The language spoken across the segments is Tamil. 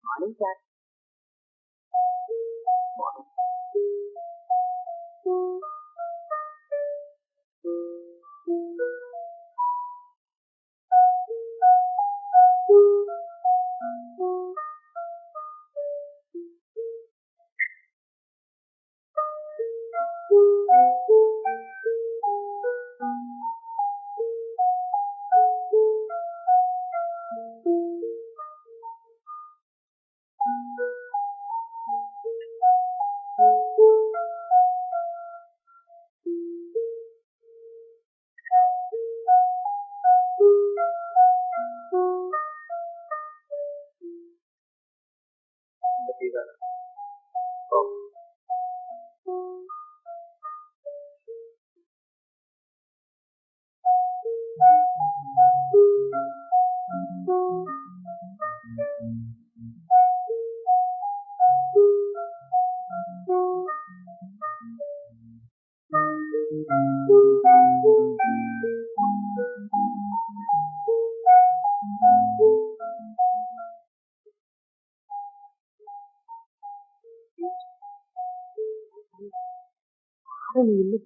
Morning sir.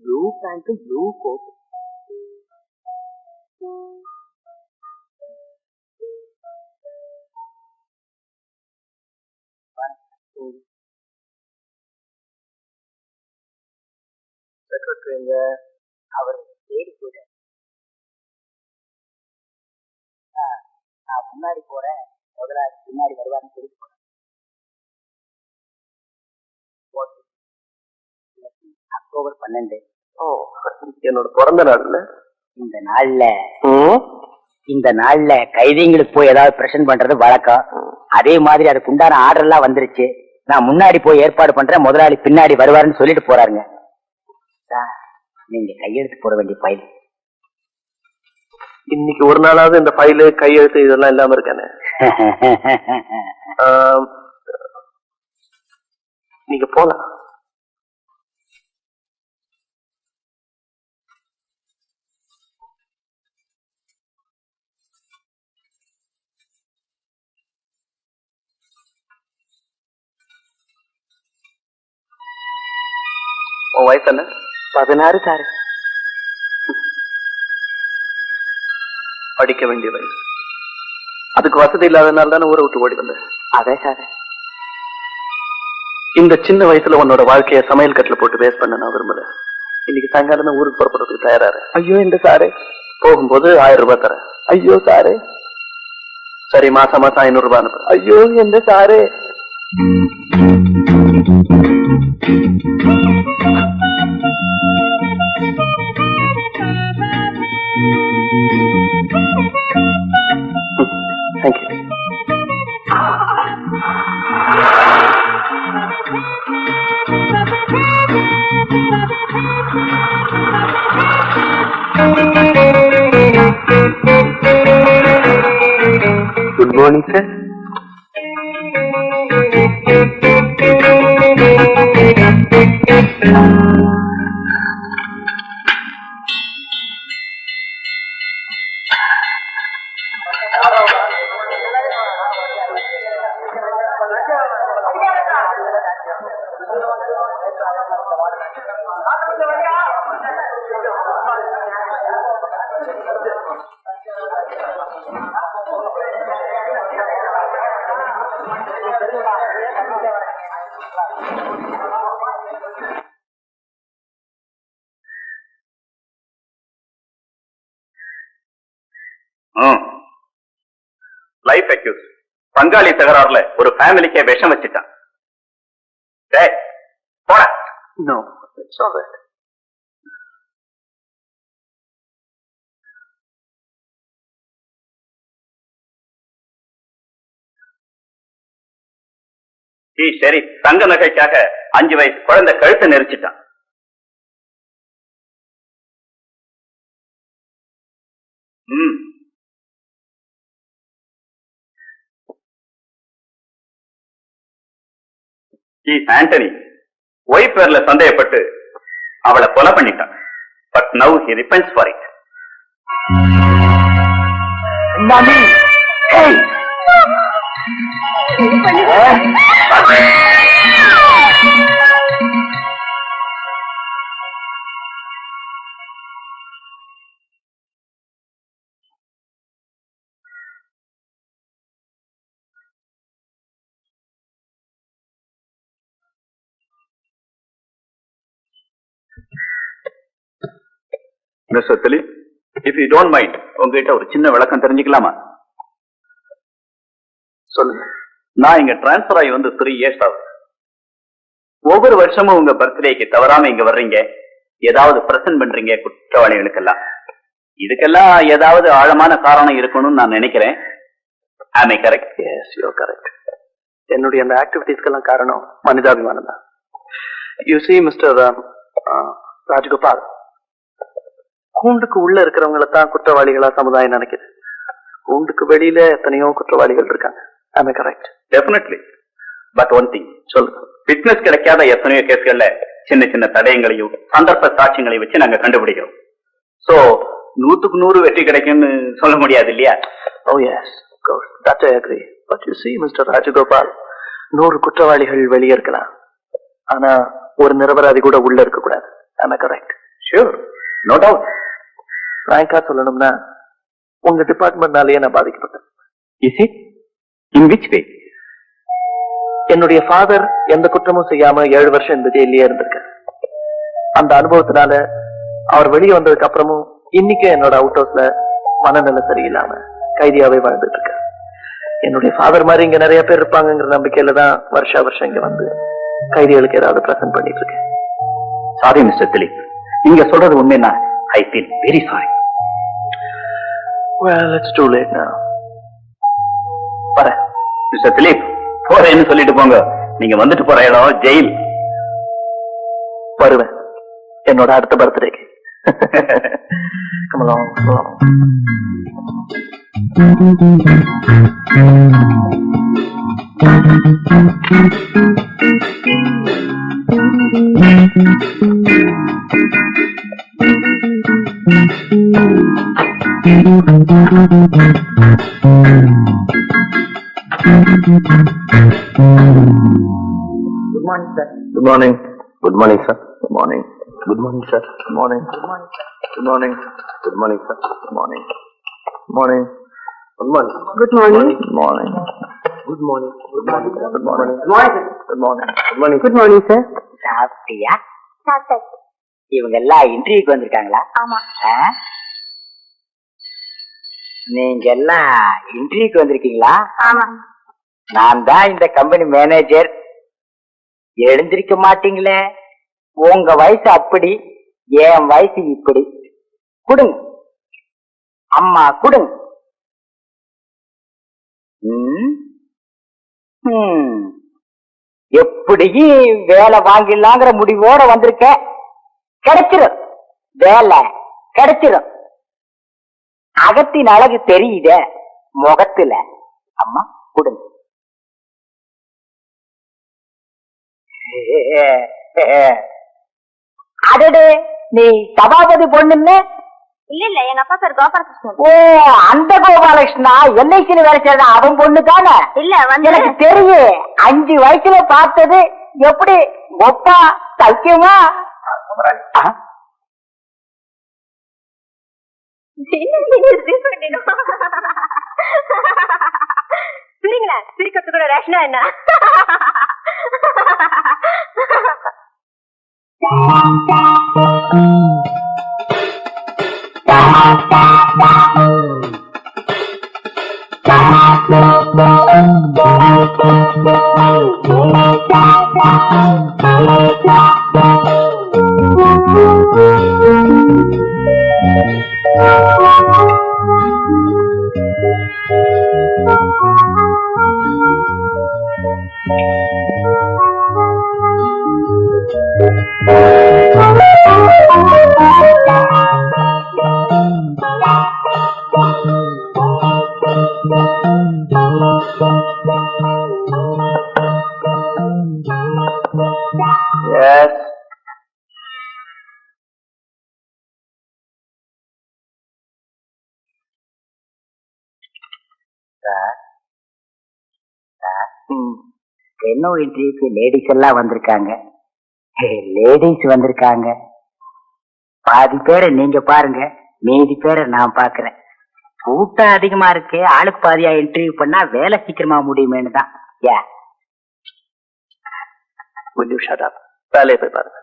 Blue pant blue coat. செக்ரட்டரிங்க அவர் தேடி போற. நான் முன்னாடி போறேன், முதலாளி பின்னாடி வருவான்னு சொல்லி போறேன். அக்டோபர் 12. என்னோட பிறந்த நாள்ல இந்த நாள்ல கைதிங்களுக்கு போய் ஏதாவது பிரசன்ட் பண்றது வழக்கம். அதே மாதிரி அதுக்கு உண்டான ஆர்டர் எல்லாம் வந்துருச்சு. நான் முன்னாடி போய் ஏற்பாடு பண்றேன், முதலாளி பின்னாடி வருவாருன்னு சொல்லிட்டு போறாருங்க. நீங்க கையெழுத்து போட வேண்டிய ஃபைல். இன்னைக்கு ஒரு நாளாவது இந்த ஃபைலு கையெழுத்து இதெல்லாம் இல்லாம இருக்கானே. நீங்க போலாம். உன் வயசு என்ன? 16 சார். படிக்க வேண்டிய வயசு. அதுக்கு வசதி இல்லாதனால தானே ஊரை விட்டு ஓடி வந்தேன். அதே சார். இந்த சின்ன வயசுல உன்னோட வாழ்க்கைய சமையல் கட்டில போட்டு வேஸ்ட் பண்ண நான் விரும்பல. இன்னைக்கு சாயங்காலமே ஊருக்கு புறப்படுறதுக்கு தயாராரு. ஐயோ இந்த சாரு. போகும்போது 1000 ரூபாய் தரேன். ஐயோ சாரு. சரி, மாசம் 500 ரூபாய் அனுப்பு. ஐயோ எந்த சாரு. Thank you. Good morning sir. Life accused பங்காளி தகராறுல ஒரு ஃபேமிலிக்கே விஷம் வச்சுட்டான். No, it's all right. சரி, தங்க நகைக்காக 5 வயசு குழந்தை கழுத்தை நெரிச்சிட்டான். ஆண்டனி ஒய்ஃப் பேர்ல சந்தேகப்பட்டு அவளை கொலை பண்ணிட்டான். But now he repents for it. Mister Dilip, if you don't mind, உங்ககிட்ட ஒரு சின்ன விளக்கம் தெரிஞ்சுக்கலாமா? சொல்லுங்க. நான் இங்க டிரான்ஸ்பர் ஆகி வந்து 3 இயர்ஸ் ஆகுது. ஒவ்வொரு வருஷமும் உங்க பர்த்டேக்கு தவறாம இங்க வர்றீங்க, ஏதாவது பிரசன்ட் பண்றீங்க குற்றவாளிகளுக்கெல்லாம். இதுக்கெல்லாம் ஏதாவது ஆழமான காரணம் இருக்கணும்னு நான் நினைக்கிறேன். Am I correct? Yes, you are correct. என்னுடைய அந்த ஆக்டிவிட்டீஸ்க்கெல்லாம் காரணம் மனிதாபிமானம் தான். யூ see மிஸ்டர் ராஜகோபால், கூண்டுக்கு உள்ள இருக்கிறவங்கள தான் குற்றவாளிகளா சமுதாயம் நினைக்குது. கூண்டுக்கு வெளியில எத்தனையோ குற்றவாளிகள் இருக்காங்க. Am I correct? Definitely. But one thing, சொல்லுங்க. ஃபிட்னஸ் கிடைக்காத எத்தனையோ கேஸ்கள்ல சின்ன சின்ன தடயங்களையும் சந்தர்ப்ப சாட்சியங்களையும் வச்சு நாங்க கண்டுபிடிக்கிறோம். சோ 100க்கு 100 வெற்றி கிடைக்கும்னு சொல்ல முடியாது இல்லையா? Oh yes, of course. That I agree. But you see, Mr. Rajagopal, 100 குற்றவாளிகள் வெளியே இருக்கலாம், ஆனா ஒரு நிரபராதி கூட உள்ள இருக்க கூடாது. Am I correct? Sure, no doubt. பிராங்கா சொல்லணும்னா உங்க டிபார்ட்மெண்ட்னாலேயே நான் பாதிக்கப்பட்டேன். Is it? In which way? என்னுடைய ஃபாதர் எந்த குற்றமும் செய்யாம 7 வருஷம் இந்த ஜெயிலே இருந்திருக்காரு. அந்த அனுபவத்தினால அவர் வெளியே வந்ததுக்கு அப்புறமும் இன்னைக்கு என்னோட அவுட் ஹவுஸ்ல மனநிலை சரியில்லாம கைதியாவே வாழ்ந்துட்டு இருக்காரு. என்னுடைய ஃபாதர் மாதிரி இங்க நிறைய பேர் இருப்பாங்கிற நம்பிக்கையில தான் வருஷம் இங்க வந்து கைதிகளுக்கு ஏதாவது பிரசன்ட் பண்ணிட்டு இருக்கேன். சாரி மிஸ்டர் திலீப், நீங்க சொல்றது உண்மைன்னா I feel very sorry. Well, it's too late now. வரேன் மிஸ்டர் திலீப். போறேன்னு சொல்லிட்டு போங்க. நீங்க வந்துட்டு போற இடம் ஜெயில். வருவேன் என்னோட அடுத்த பர்த்டேக்கு. Come along, come along. Good morning, sir. Good morning. Good morning, sir. Good morning. Good morning, sir. Good morning. Good morning, sir. Good morning. Good morning, sir. Good morning. Good morning. Good morning. Good morning. Good morning. Good morning. Good morning. Good morning. Good morning, sir. Good morning. Good morning. Good morning, sir. சாப்பிட்டியா? சாப்பிட்டாச்சு. இவங்க எல்லாம் இன்டர்வியூக்கு வந்திருக்காங்களா? ஆமா. நீங்க எல்லாம் இன்டர்வியூக்கு வந்திருக்கீங்களா? ஆமா. நான் தான் இந்த கம்பெனி மேனேஜர். எழுந்திருக்க மாட்டீங்களே? உங்க வயசு அப்படி, என் வயசு இப்படி. கொடுங்க அம்மா, கொடுங்க. எப்படியும் வேலை வாங்கிடலாங்கிற முடிவோட வந்திருக்க. கிடைச்சிரும், வேலை கிடைச்சிரும். அகத்தின் அழகு தெரியுத முகத்துல. அம்மா கொடுங்க. அடடே, நீ சபாபதி பொண்ணுன்னு? இல்ல இல்ல, எங்க அப்பா பேர் கோபாலகிருஷ்ணன். ஓ, அந்த கோபாலகிருஷ்ணா எல்ஐசியில வேலை செய்யற அவன் பொண்ணு தானே? இல்ல வந்து எனக்கு தெரியும். 5 வயசுல பார்த்தது. எப்படி ஒப்பா சக்கியமா? சரிங்களா? சிரிக்கிறது கூட ரேஷனா என்ன? Yes. என்ன இன்டர்வியூக்கு லேடிஸ் எல்லாம் வந்திருக்காங்க. லேடிஸ் வந்திருக்காங்க. பாதி பேரை நீங்க பாருங்க, மீதி பேரை நான் பாக்குறேன். கூட்டம் அதிகமா இருக்கு, ஆளுக்கு பாதியா இன்டர்வியூ பண்ணா வேலை சீக்கிரமா முடியுமேனு தான். Will you shut up? வேலையை போய் பாருங்க.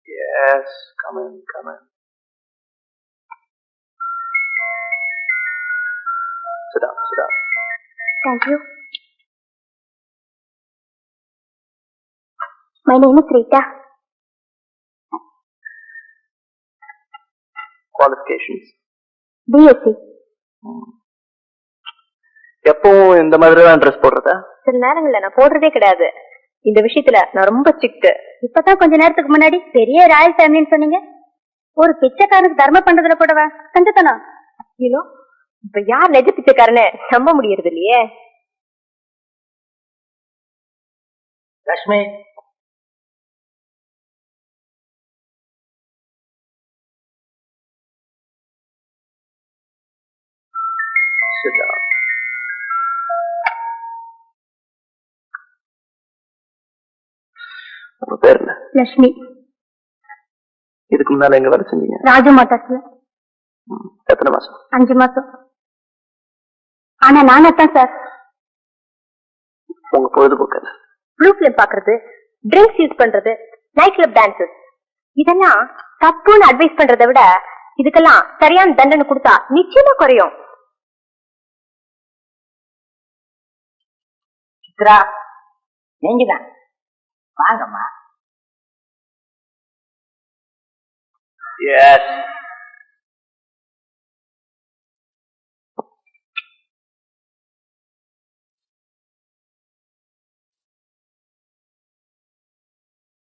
Yes, come in, come in. Sit down, sit down. Thank you. My name is Rita. Qualifications? BSc. எப்பவும் இந்த மாதிரி தான் ட்ரெஸ் போடுறதா? சில நேரங்கள்ல நான் போடுறதே கிடையாது. இந்த விஷயத்துல நான் ரொம்ப ஸ்ட்ரிக்ட். இப்பதான் கொஞ்ச நேரத்துக்கு முன்னாடி பெரிய ராயல் ஃபேமிலின்னு சொன்னீங்க. ஒரு பிச்சைக்காரனுக்கு தர்மம் பண்றதுல கூடவா கஞ்சத்தனா? இப்ப யார் நெஜ பிச்சைக்காரன்னு நம்ப முடியறது இல்லையே. Lakshmi, Sit down. உங்க பேர் என்ன? லட்சுமி. இதுக்கு முன்னால எங்க வேலை செஞ்சீங்க? ராஜு மோட்டார்ஸ்ல. எத்தனை மாசம்? 5 மாசம். ஆனா நானே தான் சார். உங்க பொழுதுபோக்கு என்ன? ப்ளூ ஃபிலிம் பாக்குறது, ட்ரிங்க்ஸ் யூஸ் பண்றது, நைட் கிளப் டான்சஸ். இதெல்லாம் தப்புன்னு அட்வைஸ் பண்றதை விட இதுக்கெல்லாம் சரியான தண்டனை கொடுத்தா நிச்சயமா குறையும். சித்ரா, நீங்கதான் வாங்கம்மா. Yes.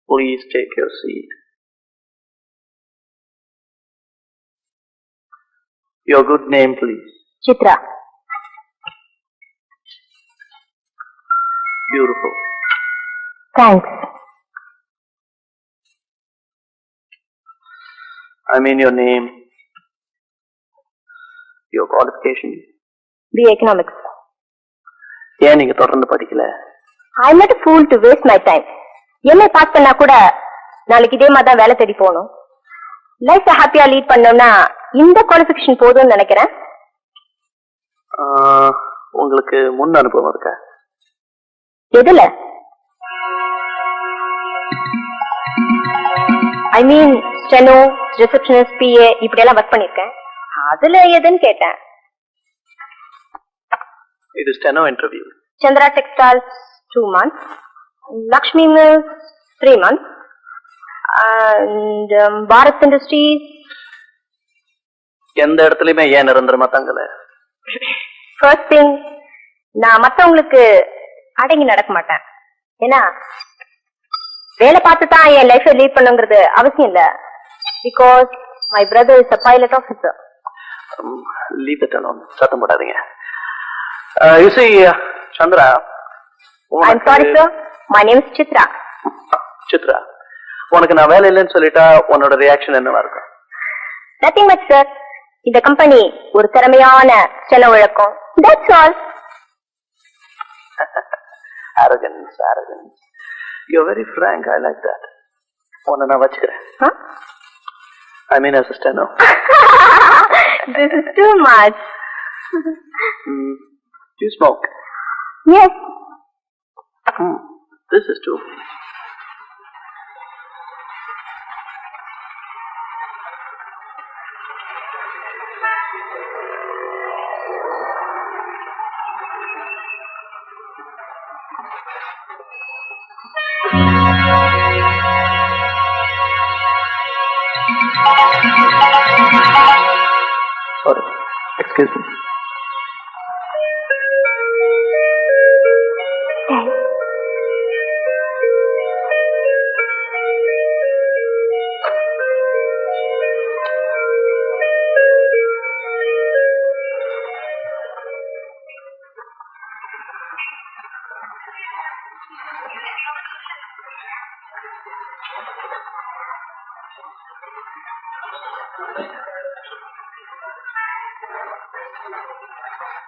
Please take your seat. Your good name, please. Chitra. Beautiful. Thanks. I mean your name, your qualification. BA Economics. ஏன் நீங்க தொடர்ந்து படிக்கல? I'm not a fool to waste my time. MA pass பண்ணா கூட நாளைக்கு இதே மாதிரி தான் வேலை தேடி போகணும். லைஃப் ஹாப்பியா லீட் பண்ணோம்னா இந்த குவாலிஃபிகேஷன் போதும்னு நினைக்கிறேன். உங்களுக்கு முன் அனுபவம் இருக்கா? எதுல? ஐ மீன் ஸ்டெனோ, ரிசப்ஷனிஸ்ட், PA இப்படி எல்லாம் ஒர்க் பண்ணிருக்கேன். அதுல எதுன்னு கேட்டேன். இது steno interview. Chandra textiles 2 months, Lakshmi Mills 3 months, and Bharat Industries. எந்த இடத்துலயுமே ஏன் நிரந்தரமா தங்கல? ஃபர்ஸ்ட் திங், நான் மத்தவங்களுக்கு அடங்கி நடக்க மாட்டேன். ஏன்னா வேலை பார்த்து தான் என் லைஃபை லீட் பண்ணுங்கிறது அவசியம் இல்ல. Because my brother is a pilot officer. Leave it alone. சத்தம் போடாதீங்க. You see, Chandra. I'm sorry sir, my name is Chitra. Chitra, உனக்கு நான் வேலை இல்லைன்னு சொல்லிட்டா உன்னோட ரியாக்ஷன் என்னவா இருக்கும்? Nothing much sir. இந்த கம்பெனி ஒரு திறமையான செலவு இழக்கும். That's all. Arrogance, arrogance. You're very frank. I like that. உன்னை நான் வச்சுக்கிறேன். Huh? I mean as a steno. This is too much. Do you smoke? Yes. This is too. Sorry. Excuse me.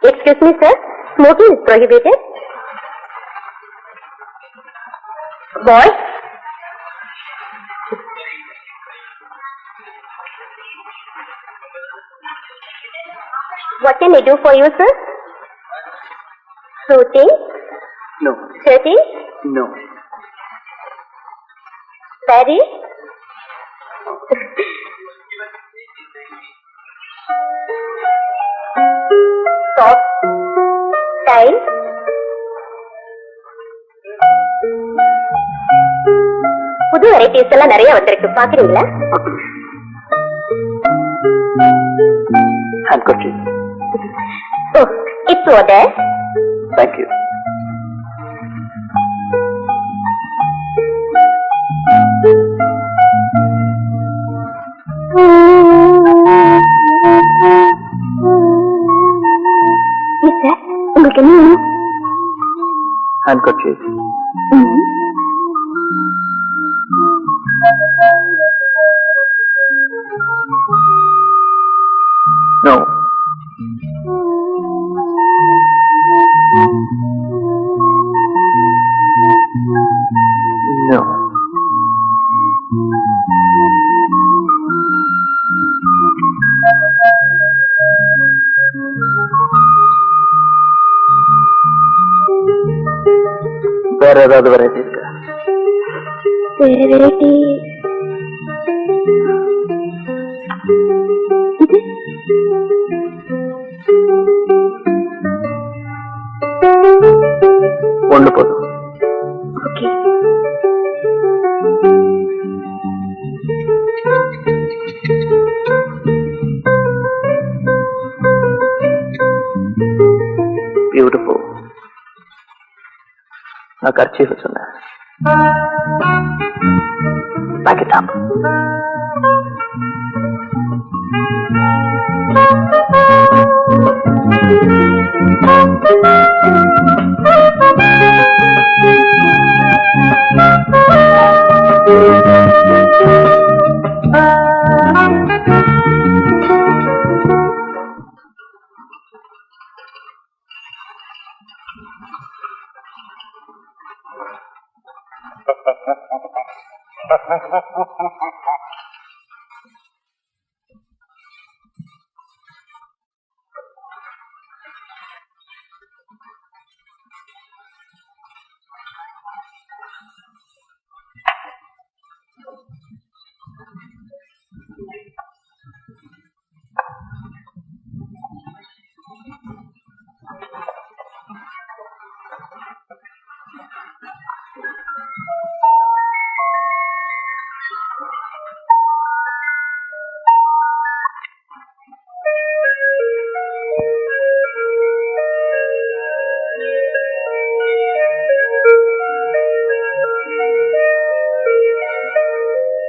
Excuse me, sir. Smoking is prohibited. Boy. What can I do for you, sir? Shooting? No. Chatting? No. Patty? Soft? Time? புது வெரைட்டிஸ் எல்லாம் நிறைய வந்திருக்கு பாக்குறீங்களா? Handkerchief. Oh, it's order. Thank you. Yes, sir. உங்களுக்கு என்ன வேணும்? Handkerchief. No. No. வேற ஏதாவது வெரைட்டி இருக்கா? வேற வெரைட்டி இது ஒண்ணு போதும். ஓகே. பியூட்டிஃபுல். நான் கர்ச்சீஃப் சொன்னேன். Back it up.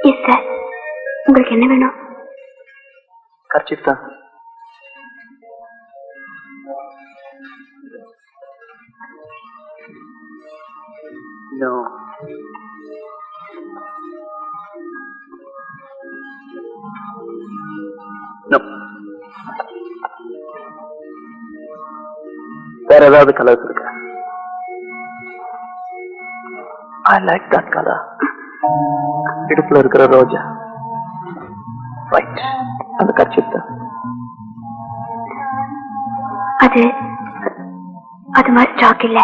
Yes sir. உங்களுக்கு என்ன வேணும்? கர்ச்சீஃப் தான். No. No. வேற ஏதாவது கலர்ஸ் இருக்கா? I like that color. இடுப்புல இருக்கிற ரோஜா. Right. அந்த கர்ச்சீஃப் தான். அது மாதிரி ஸ்டாக் இல்ல.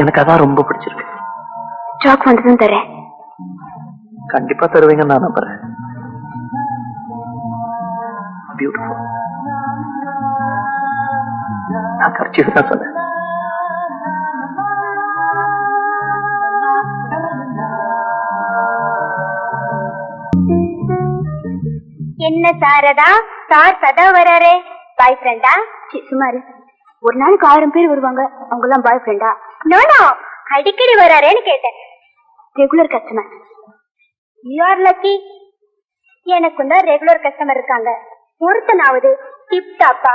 எனக்கு அதான் ரொம்ப பிடிச்சிருக்கு. ஸ்டாக் வந்ததும் தரேன். கண்டிப்பா தருவீங்கன்னு நான் நம்புறேன். பியூட்டிஃபுல். நான் கர்ச்சீஃப் தான் சொன்னேன். என்ன சாரதா, சார் சதா வராரே. பாய் ஃப்ரெண்டா? சுமாரு ஒரு நாளைக்கு 1000 பேர் வருவாங்க. அவங்க எல்லாம் பாய் ஃப்ரெண்டா? நோ அடிக்கடி வராரேன்னு கேட்டேன். Regular customer. You are lucky. எனக்கு தான் ரெகுலர் கஸ்டமர் இருக்காங்க. ஒருத்தனாவது டிப் டாப்பா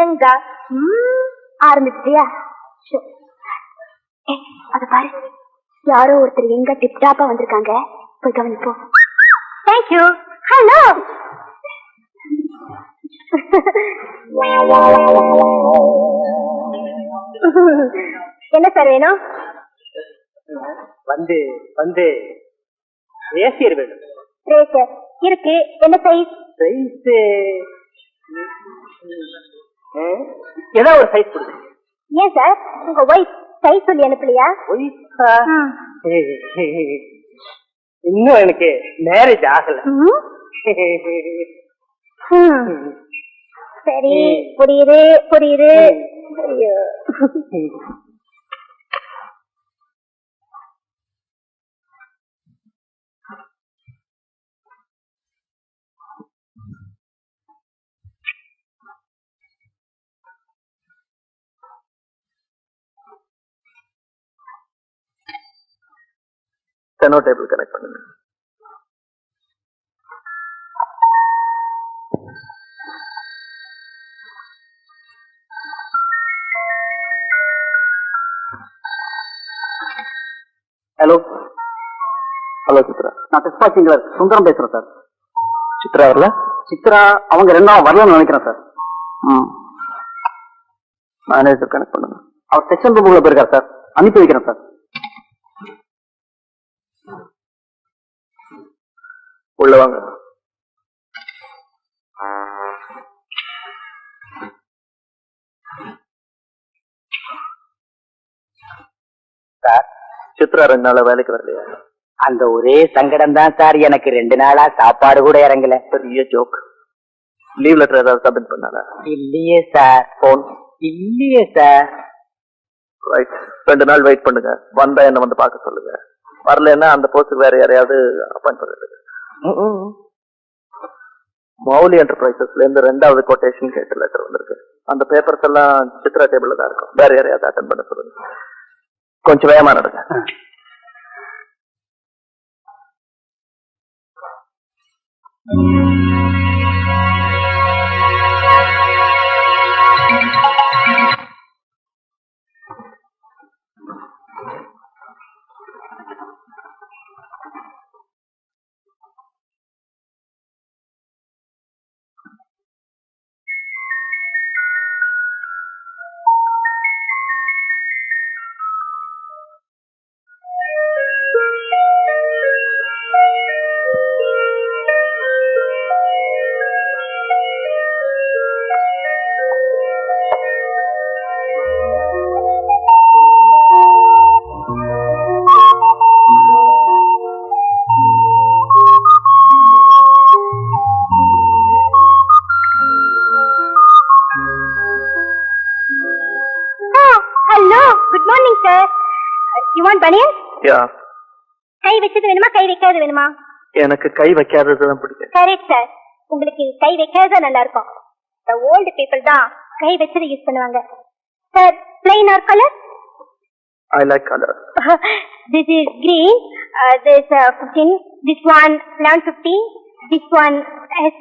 எங்க ஆரம்பிச்சியா? அத பாரு, யாரோ ஒருத்தர் எங்க டிப் டாப்பா வந்திருக்காங்க. போய் கவனிப்போம். தேங்க்யூ. ஹலோ. என்ன சார் வேணும்? வந்து வந்து ஏசியர் வேணும். ரேசர் இருக்கு. என்ன சைஸ்? சைஸ் ஏதோ ஒரு சைஸ் கொடுங்க. ஏன் சார் உங்க ஒய்ஃப் சைஸ் சொல்லி அனுப்பலையா? இன்னும் எனக்கு மேரேஜ் ஆகல. சரி புரியுது புரியுது. ஐயோ ஸ்டெனோ டேபிள் கனெக்ட் பண்ணுங்க. Hello hello Chitra. நான் புஷ்பா சிங்கர் சுந்தரம் பேசுறேன் சார். சித்ரா வரல? சித்ரா அவங்க 2 நாள் வரலன்னு நினைக்கிறேன் சார். மேனேஜர் கனெக்ட் பண்ணுங்க. அவர் செக்ஷன் ரூமுக்குள்ள போயிருக்கார் சார். அனுப்பி வைக்கிறேன் சார். உள்ள வாங்க. சார் சித்ரா 2 நாளா வேலைக்கு வரலையா? அந்த ஒரே சங்கடம் தான் சார். எனக்கு 2 நாளா சாப்பாடு கூட இறங்கல. பெரிய ஜோக். லீவ் லெட்டர் ஏதாவது சப்மிட் பண்ணால? இல்லையே சார். போன் இல்லையே சார். ரைட். 2 நாள் வெயிட் பண்ணுங்க. வந்தா என்ன வந்து பார்க்க சொல்லுங்க. வரலன்னா அந்த போஸ்டுக்கு வேற யாரையாவது அப்பாயிண்ட் பண்ணுங்க. மௌலி என்டர்பிரைசஸ்ல இருந்து 2வது கொட்டேஷன் கேட்ட லெட்டர் வந்திருக்கு. அந்த பேப்பர்ஸ் எல்லாம் சித்ரா டேபிள்ல தான் இருக்கும். வேற யாரையாவது அட்டென்ட் பண்ண சொல்லுங்க. கொஞ்சம் வேகமா நடங்க. You want bunions? Yeah. கை வச்சது வேணுமா கை வைக்காதது வேணுமா? எனக்கு கை வைக்காதது தான் பிடிக்கும். Correct sir. உங்களுக்கு கை வைக்காதது நல்லா இருக்கும். The old people தான் கை வச்சது யூஸ் பண்ணுவாங்க. Sir plain or color? I like color. This is green. This 15. This one 1150. This one is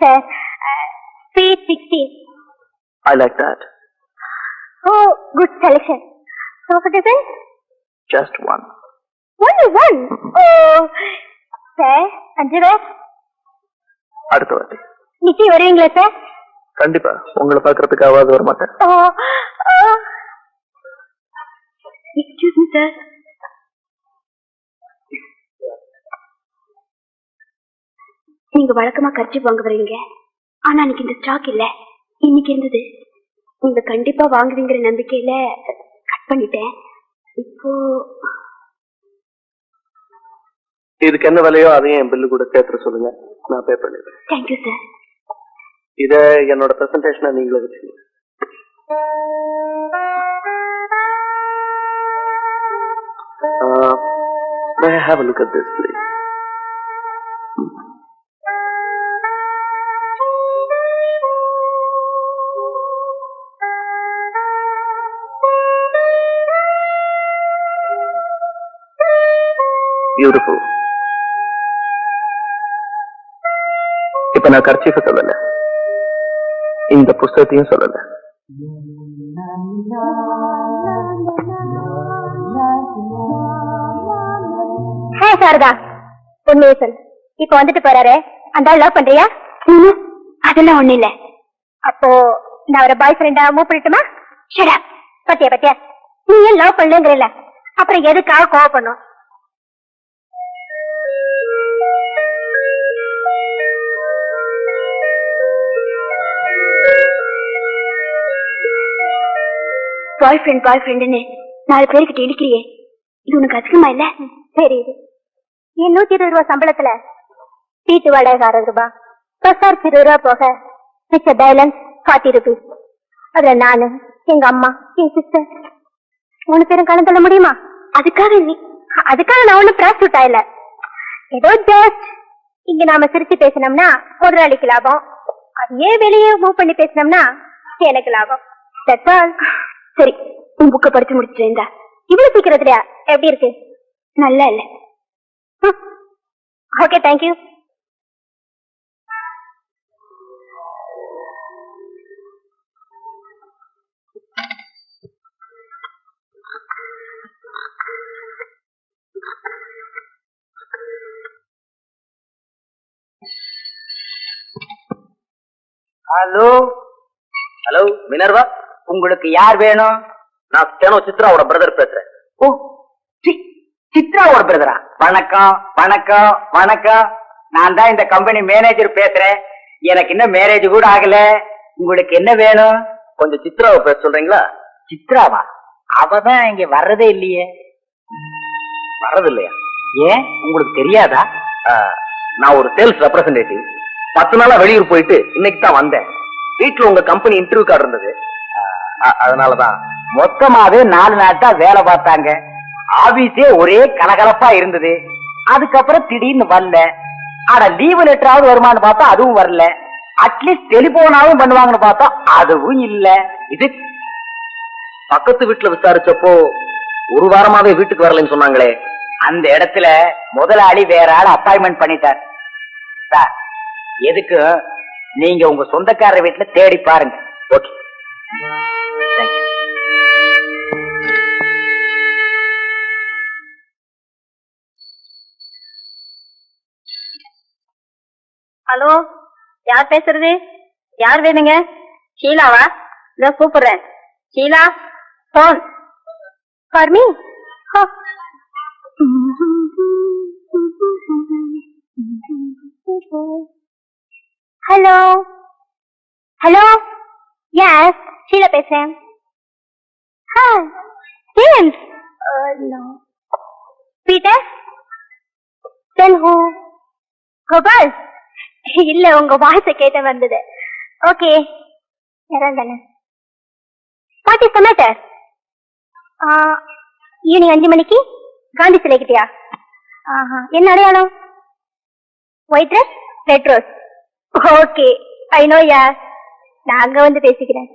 speed 16. I like that. Oh, good selection. So what is it? Just one. Only one? Oh, sir, underwear? அடுத்த வாட்டி. நிச்சயம் வருவீங்களா சார்? கண்டிப்பா. உங்களை பார்க்கறதுக்கு ஆவாது வர மாட்டேன். Excuse me, sir. நீங்க வழக்கமா கர்ச்சீப் வாங்க வரீங்க. ஆனா இன்னைக்கு இந்த ஸ்டாக் இல்ல. இன்னைக்கு இருந்தது. நீங்க கண்டிப்பா வாங்குவீங்கிற நம்பிக்கையில கட் பண்ணிட்டேன். இப்போ இதுக்கு என்ன விலையோ அதையும் என் பில்லு கூட சேர்த்து சொல்லுங்க. நான் பே பண்ணிடுறேன். Thank you sir. இத என்னோட பிரசன்டேஷனை நீங்களே வச்சுக்கோங்க. May I have a look at this, please? Beautiful. இப்ப நான் கர்ச்சீஃபை சொல்லல, இந்த புஸ்தகத்தையும் சொல்லல. ஹாய் சாரதா, உண்மையை சொல். இப்ப வந்துட்டு போறாரு, அந்த ஆள் லவ் பண்றியா? அதெல்லாம் ஒண்ணு இல்ல. அப்போ நான் ஒரு பாய் ஃப்ரெண்டா மூவ் பண்ணிட்டுமா? Shut up. பத்தியா பத்தியா, நீ ஏன் லவ் பண்ணலங்கறல, அப்புறம் எதுக்காக கோவப்படணும்? பாய் ஃப்ரெண்ட்னு 4 பேருக்கிட்ட இடிக்கிறியே, இது உனக்கு அதிகமா இல்ல? சரி, என் 120 ரூபாய் சம்பளத்துல வீட்டு வாடகை 60 ரூபாய், பசாருக்கு 20 ரூபாய் போக மிச்ச பேலன்ஸ் 40 ருபீஸ். அதுல நானு, எங்க அம்மா, என் சிஸ்டர் 3 பேரும் கடன் தள்ள முடியுமா? அதுக்காக நான் ஒண்ணு பிராஸ்டியூட் ஆயில. ஏதோ ஜஸ்ட் இங்க நாம சிரிச்சு பேசினோம்னா முதலாளிக்கு லாபம், அதையே வெளியே மூவ் பண்ணி பேசினோம்னா எனக்கு லாபம். That's all. சரி, உன் புக்க படிச்சு முடிச்சிருந்தா இவ்வளவு சீக்கிரத்துலயா? எப்படி இருக்கு? நல்லா இல்ல. Okay, thank you. Hello hello Minerva, உங்களுக்கு யார் வேணும்? நான் ஸ்டெனோ சித்ராவோட பிரதர் பேசுறேன். ஓ, சித்ராவோட பிரதரா? வணக்கம் வணக்கம் வணக்கம். நான் தான் இந்த கம்பெனி மேனேஜர் பேசுறேன். எனக்கு இன்னும் மேரேஜ் கூட ஆகல. உங்களுக்கு என்ன வேணும்? கொஞ்சம் சித்ராவை பேச சொல்றீங்களா? சித்ராவா? அவதான் இங்க வர்றதே இல்லையே. வர்றது இல்லையா? ஏன், உங்களுக்கு தெரியாதா? நான் ஒரு சேல்ஸ் ரெப்ரசன்டேட்டிவ். 10 நாளா வெளியூர் போயிட்டு இன்னைக்கு தான் வந்தேன். வீட்டுல உங்க கம்பெனி இன்டர்வியூ கார்டு இருந்தது, அதனாலதான். மொத்தமாவே 4 நாள் தான் வேலை பார்த்தாங்க. ஆபீஸே ஒரே கலகலப்பா இருந்தது. அதுக்கப்புறம் திடீர்னு வரல. ஆனா லீவு லெட்டராவது வருமானு பார்த்தா அதுவும் வரல. அட்லீஸ்ட் டெலிபோனாவும் பண்ணுவாங்கன்னு பார்த்தா அதுவும் இல்ல. இது பக்கத்து வீட்டுல விசாரிச்சப்போ 1 வாரமாவே வீட்டுக்கு வரலன்னு சொன்னாங்களே. அந்த இடத்துல முதலாளி வேற ஆள் அப்பாயின்மெண்ட் பண்ணிட்டார். சார், எதுக்கு நீங்க உங்க சொந்தக்காரர் வீட்டுல தேடி பாருங்க. Okay, thank you. ஹலோ, யார் பேசுறது? யார் வேணுங்க? ஷீலாவா? இதோ கூப்பிடுறேன். Sheela, phone for me. Hello hello, yes Sheela பேசுறேன். James? No. Peter? Then who? Gopal? இல்ல, உங்க வாய்ஸ கேட்ட வந்தது. ஓகே, யாராந்தானே? What is the matter? Evening 5 மணிக்கு காந்தி சிலை கிட்டயா? என்ன அடையாளம்? White rose, red rose. Okay, I know யார். நான் அங்க வந்து பேசிக்கிறேன்.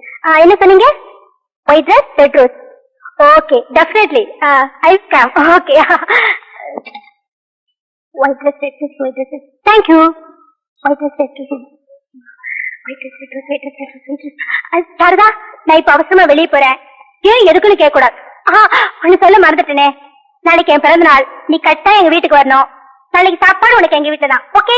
என்ன சொன்னீங்க? White rose, red rose. Okay, definitely I come. Okay, white rose, red rose, white rose. Thank you. Saradha, நான் இப்ப அவசரமா வெளியே போறேன். ஏன் எதுக்குன்னு கேட்க கூடாது. ஒன்னு சொல்ல மறந்துட்டேனே, நாளைக்கு என் பிறந்த நாள். நீ கரெக்டா எங்க வீட்டுக்கு வரணும். நாளைக்கு சாப்பாடு உனக்கு எங்க வீட்டுல தான். ஓகே?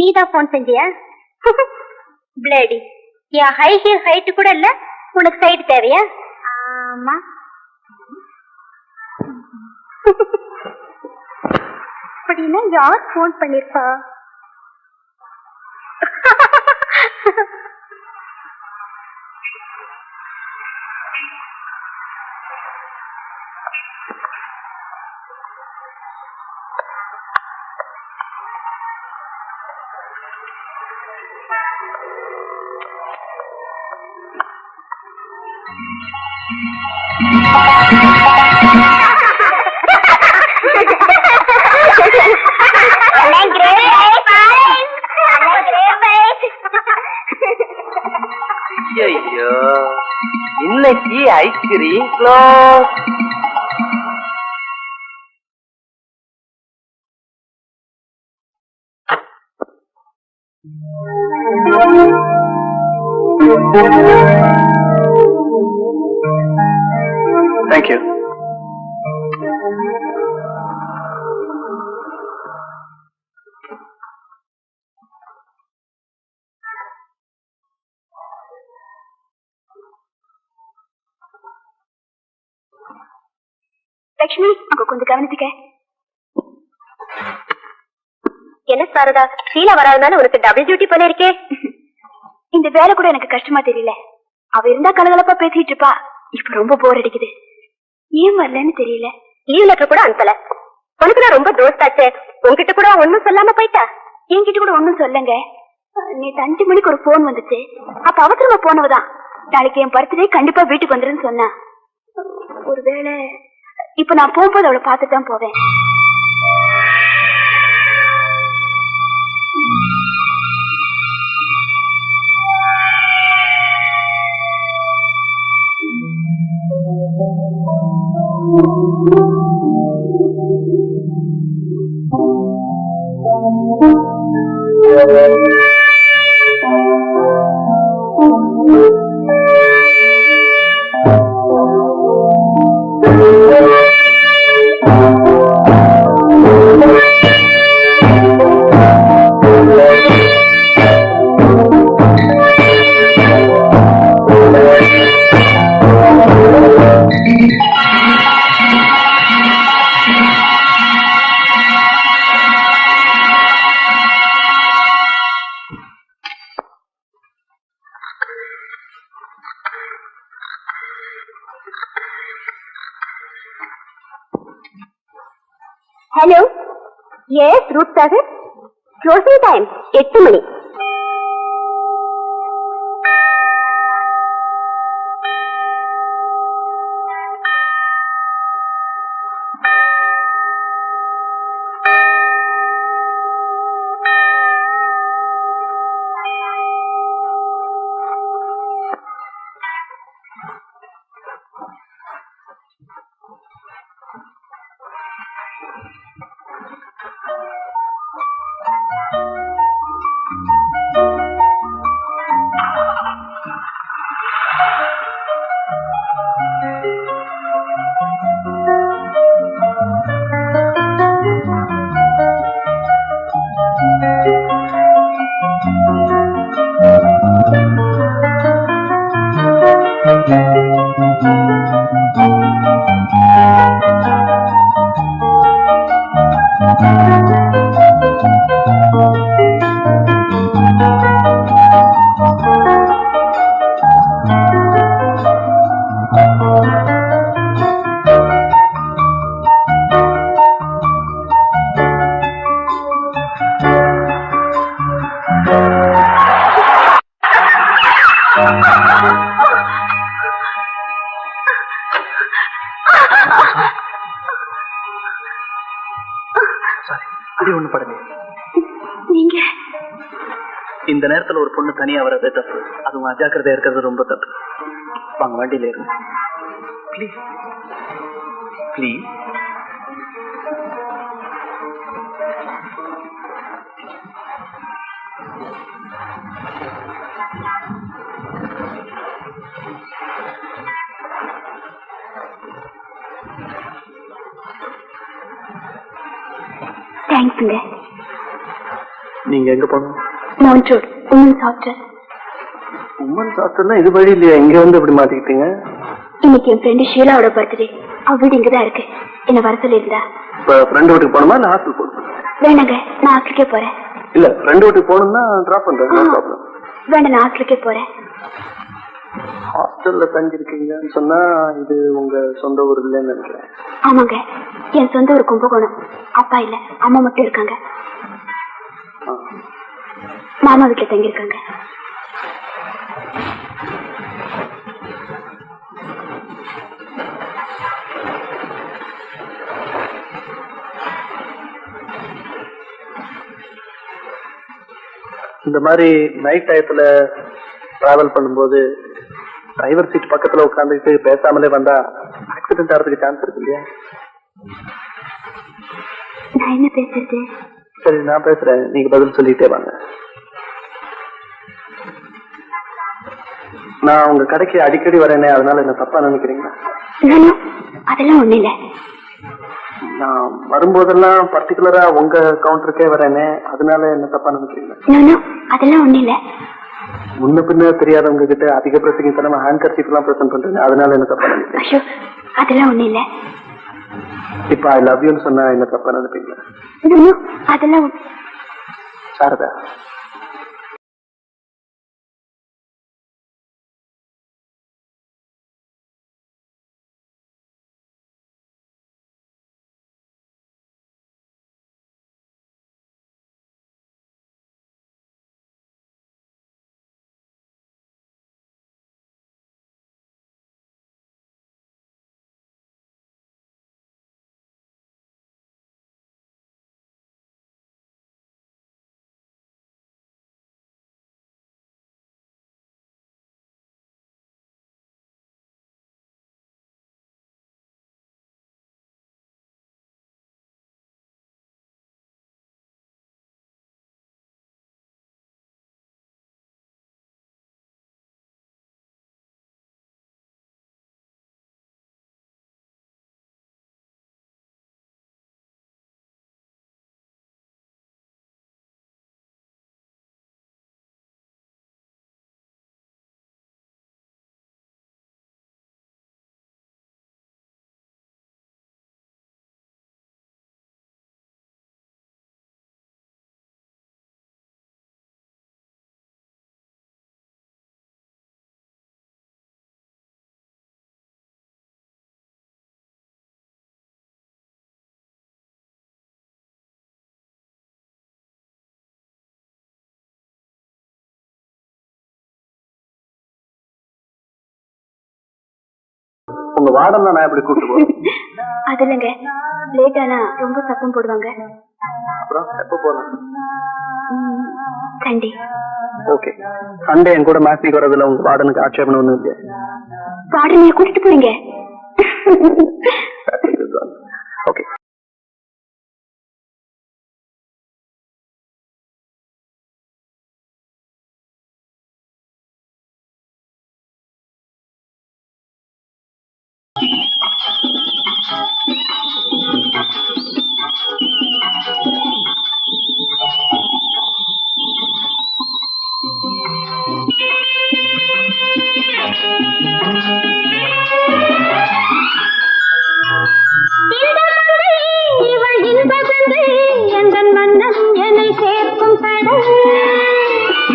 நீதான் போன் செஞ்சியா? பிளேடி, என் ஹைட் கூட இல்ல, உனக்கு சைடு தேவையா? ஆமா. அப்படின்னா யார் போன் பண்ணிருப்பா? ஐயோ, இன்னைக்கு ஐஸ்கிரீம் க்ளோஸ். தேங்க்யூ. லட்சுமி, அங்க கொஞ்சம் கவனிச்சுக்க. என்ன சாரதா, சீலா வராதனால உனக்கு டபுள் டியூட்டி போல இருக்கே. இந்த வேலை கூட எனக்கு கஷ்டமா தெரியல. அவ இருந்தா கலகலப்பா பேசிட்டு இருப்பா. இப்ப ரொம்ப போர் அடிக்குது. ஏன் வரலன்னு தெரியல. லீவ் லெட்டர் கூட அனுப்பல. உனக்கு நான் ரொம்ப தோஸ்தாச்சே, உன்கிட்ட கூட ஒன்னும் சொல்லாம போயிட்டா. என்கிட்ட கூட ஒன்னும் சொல்லுங்க. நேற்று 5 மணிக்கு ஒரு போன் வந்துச்சு. அப்ப அவசரமா போனவதான். நாளைக்கு என் பர்த்டே கண்டிப்பா வீட்டுக்கு வந்துருன்னு சொன்னா. ஒருவேளை இப்ப நான் போகும்போது அவளை பார்த்துட்டு தான் போவேன். ஹலோ, எஸ் ரூட் சாகர். க்ளோசிங் டைம் 8 மணி. நீங்க இந்த நேரத்துல ஒரு பொண்ணு தனியா வரதே தப்பு. அதுவும் அஜாக்கிரதையா இருக்கிறது ரொம்ப தப்பு. வாங்க, வண்டியில இருங்க ப்ளீஸ் ப்ளீஸ். தேங்க்ஸுங்க. நீங்க எங்க போகணும்? Mount road women's hostel. Women's ஹாஸ்டல்ல இது வழி இல்லையா? இங்க வந்து இப்படி மாட்டிக்கிட்டீங்க? இன்னைக்கு என் ஃப்ரெண்டு ஷீலாவோட பர்த்டே. அவ வீடு இங்கதான் இருக்கு. என்ன வர சொல்லியிருந்தா. இப்ப ஃப்ரெண்ட் வீட்டுக்கு போகணுமா இல்ல ஹாஸ்டல் போகணுமா? வேணாங்க, நான் ஹாஸ்டலுக்கே போறேன். இல்ல ஃப்ரெண்ட் வீட்டுக்கு போகணும்னா டிராப் பண்றேன். வேண்டாம், நான் ஹாஸ்டலுக்கே போறேன். ஹாஸ்டல்ல தங்கிருக்கீங்கன்னு சொன்னா இது உங்க சொந்த ஊர் இல்லைன்னு நினைக்கிறேன். ஆமாங்க, என் சொந்த ஊர் கும்பகோணம். அப்பா இல்ல, அம்மா மட்டும் இருக்காங்க. மாமா வீட்டுல தங்கியிருக்காங்க. இந்த மாதிரி நைட் டயத்துல டிராவல் பண்ணும்போது டிரைவர் சீட் பக்கத்துல உட்காந்துக்கிட்டு பேசாமலே வந்தா ஆக்சிடென்ட் ஆகிறதுக்கு சான்ஸ் இருக்கு இல்லையா? நான் என்ன பேசுறது? சரி, நான் பேசுறேன், நீங்க பதில் சொல்லிட்டே வாங்க. நான் உங்க கடைக்கு அடிக்கடி வரேனே, அதனால என்ன தப்பா நினைக்கிறீங்களா? அதெல்லாம் ஒண்ணு இல்ல. நான் வரும்போதெல்லாம் பர்டிகுலரா உங்க கவுண்டருக்கே வரேனே, அதனால என்ன தப்பா நினைக்கிறீங்களா? அதெல்லாம் ஒண்ணு இல்ல. முன்ன பின்ன தெரியாதவங்க கிட்ட அதிக பிரச்சனை ஹேங்கர் சீட் எல்லாம் பிரசன்ட் பண்றேன், அதனால என்ன தப்பா நினைக்கிறீங்க? அதெல்லாம் ஒண்ணு இல்ல. இப்ப ஐ லவ் யூன்னு சொன்னா என்ன தப்பா நினைப்பீங்களா? அதெல்லாம் சாரதா, உங்க வார்டன் நான் எப்படி கூட்டு போறேன்? அது இல்லைங்க, லேட் ஆனா ரொம்ப சத்தம் போடுவாங்க. அப்புறம் எப்ப போலாம்? சண்டே. ஓகே, சண்டே என் கூட மேட்னிக்கு வரதுல உங்க வார்டனுக்கு ஆட்சேபணம் ஒண்ணும் இல்லையா? வார்டனைய கூட்டிட்டு போறீங்க? ஓகே.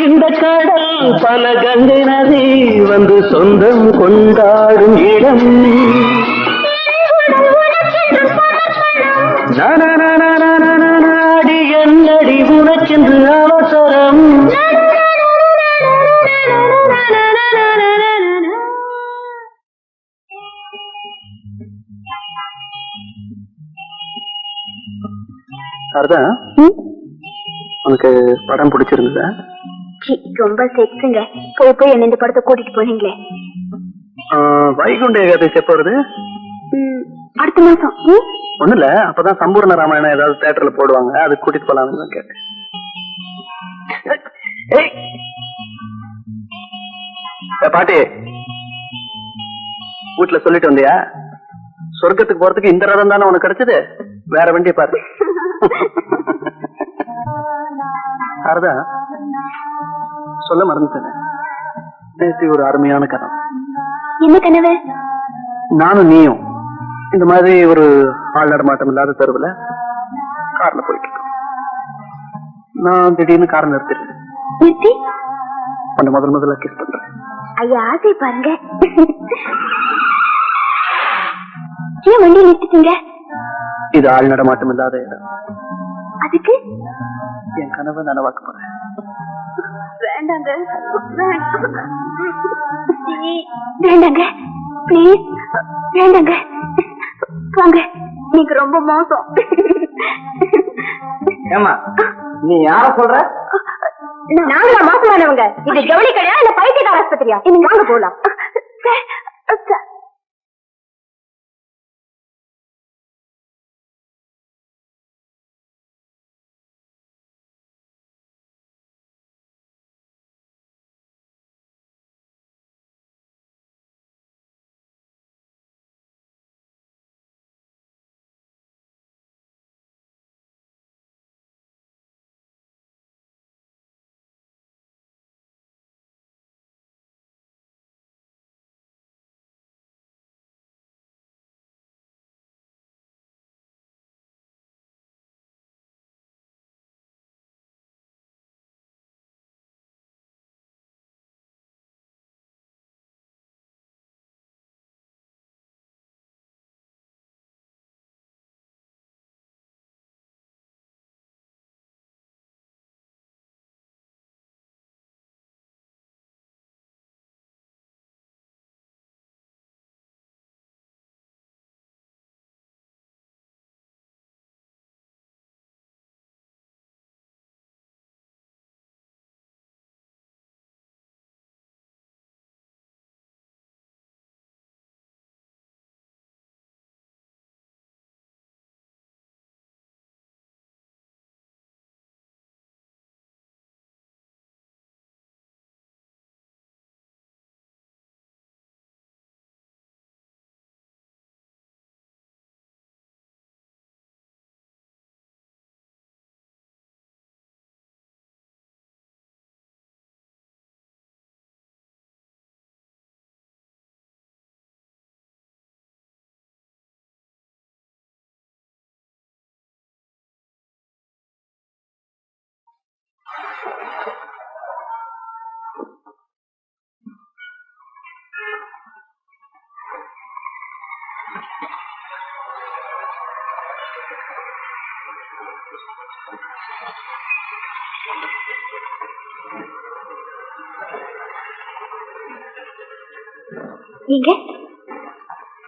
இந்த கடல் பல கங்கை நதி வந்து சொந்தம் கொண்டாடும் இடம். நாடி என்னடி உனக்கென்று அவசரம். அதான் உனக்கு படம் பிடிச்சிருந்ததா? ரொம்ப செக்ஸுங்க. போய் போய் என்ன இந்த படத்தை கூட்டிட்டு போனீங்களே. வைகுண்ட ஏகாதசி எப்ப வருது? அடுத்த மாசம். ஒண்ணு இல்ல, அப்பதான் சம்பூர்ண ராமாயணம் ஏதாவது தியேட்டர்ல போடுவாங்க, அது கூட்டிட்டு போலாம்னு கேட்டேன். பாட்டி, வீட்டுல சொல்லிட்டு வந்தியா? சொர்க்கத்துக்கு போறதுக்கு இந்த ரதம் தானே உனக்கு கிடைச்சது, வேற வண்டியை பாரு. சாரதா, சொல்ல மறந்துட்டேன். நேற்று ஒரு அருமையான கனவு. என்ன கனவு? நானும் நீயும் இந்த மாதிரி ஒரு ஆள் நடமாட்டம் இல்லாத தெருவுல கார்ல போயிட்டு இருக்கோம். நான் திடீர்னு காரை நிறுத்திடுறேன். நிறுத்தி உன்னை முதல்ல கிஸ் பண்றேன். ஐயா ஆசை பாருங்க. ஏன் வண்டி நிறுத்திட்டீங்க? இது ஆள் நடமாட்டம் இல்லாத இடம். அதுக்கு என் கனவை நனவாக்க போறேன். வேண்டாங்க வேண்டாங்க ப்ளீஸ் வேண்டாங்க. வாங்க, நீங்க ரொம்ப மோசம். ஏமா நீ யார சொல்ற? நாங்க மோசமானவங்க. இது ஜவுளி கடையா இல்ல பைத்தியக்கார ஆஸ்பத்திரியா? நீங்க வாங்க போலாம்.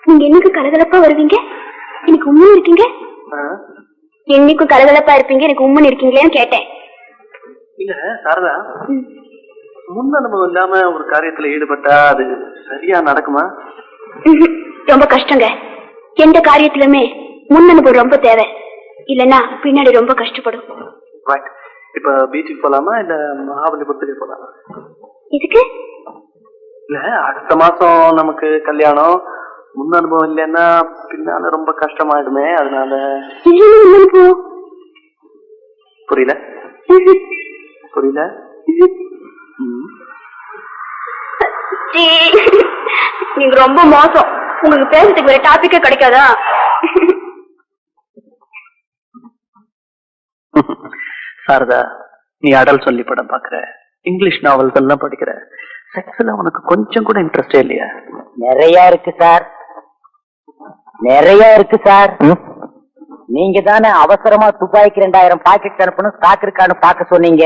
நீங்க என்னைக்கு கலகலப்பா வருவீங்க, எனக்கு உண்மை இருக்கீங்க. என்னைக்கும் கலகலப்பா இருப்பீங்க, எனக்கு உண்மை இருக்கீங்களேன்னு கேட்டேன். இல்ல சாரதா, முன் அனுபவம் இல்லாம ஒரு காரியத்துல ஈடுபட்டா அது சரியா நடக்குமா? ரொம்ப கஷ்டங்க. எந்த காரியத்திலுமே முன் அனுபவம் ரொம்ப தேவை, இல்லன்னா பின்னாடி ரொம்ப கஷ்டப்படும். இப்ப பீச்சுக்கு போலாமா இல்ல மகாபலிபுரத்துக்கு போலாமா? இதுக்கு இல்ல, அடுத்த மாசம் நமக்கு கல்யாணம். முன் அனுபவம் இல்லைன்னா பின்னால ரொம்ப கஷ்டமாயிடுமே, அதனால. புரியல புரியல. நீங்க ரொம்ப மோசம். உங்களுக்கு பேசுறதுக்கு வேற டாபிக்கே கிடைக்காதா? சாரதா, நீ அடல் சொல்லி படம் பாக்குற, இங்கிலீஷ் நாவல்கள் எல்லாம் படிக்கிற, செக்ஸ்ல உனக்கு கொஞ்சம் கூட இன்ட்ரெஸ்டே இல்லையா? நிறைய இருக்கு சார், நிறைய இருக்கு சார். நீங்க தானே அவசரமா துப்பாய்க்கு 2000 பாக்கெட் அனுப்பணும், ஸ்டாக் இருக்கான்னு பாக்க சொன்னீங்க.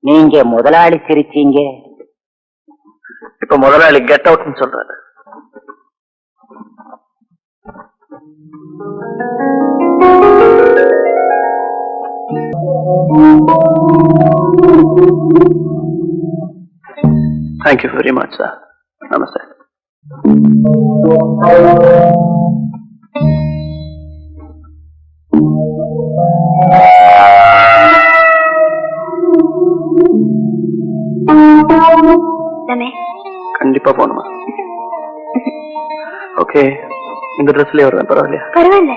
நீங்க முதலாளி சிரிச்சீங்க. இப்ப முதலாளி கெட் அவுட்னு சொல்றாரு. Thank you very much, sir. Namaste. கண்டிப்பா போகணுமா? ஓகே, இந்த ட்ரெஸ்லயே வருவேன். பரவாயில்லையா? பரவாயில்ல.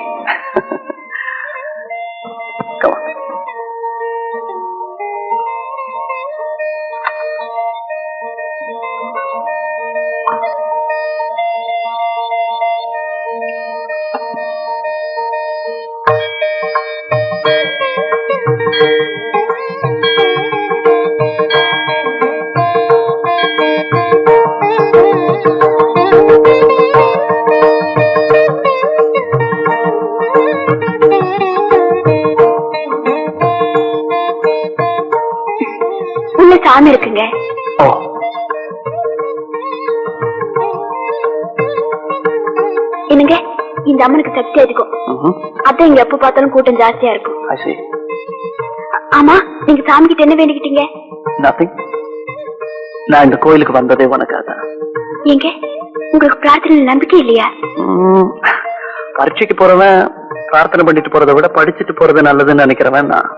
சாமி இருக்குங்க. ஓ, என்னங்க, இந்த அம்மனுக்கு சக்தி அதிகம். அதான் இங்க எப்ப பார்த்தாலும் கூட்டம் ஜாஸ்தியா இருக்கும். ஆமா, நீங்க சாமி கிட்ட என்ன வேண்டிக்கிட்டீங்க? நான் இந்த கோயிலுக்கு வந்ததே உனக்காக. எங்க உங்களுக்கு பிரார்த்தனை நம்பிக்கை இல்லையா? பரீட்சைக்கு போறவன் பிரார்த்தனை பண்ணிட்டு போறதை விட படிச்சுட்டு போறது நல்லதுன்னு நினைக்கிறவன் நான்.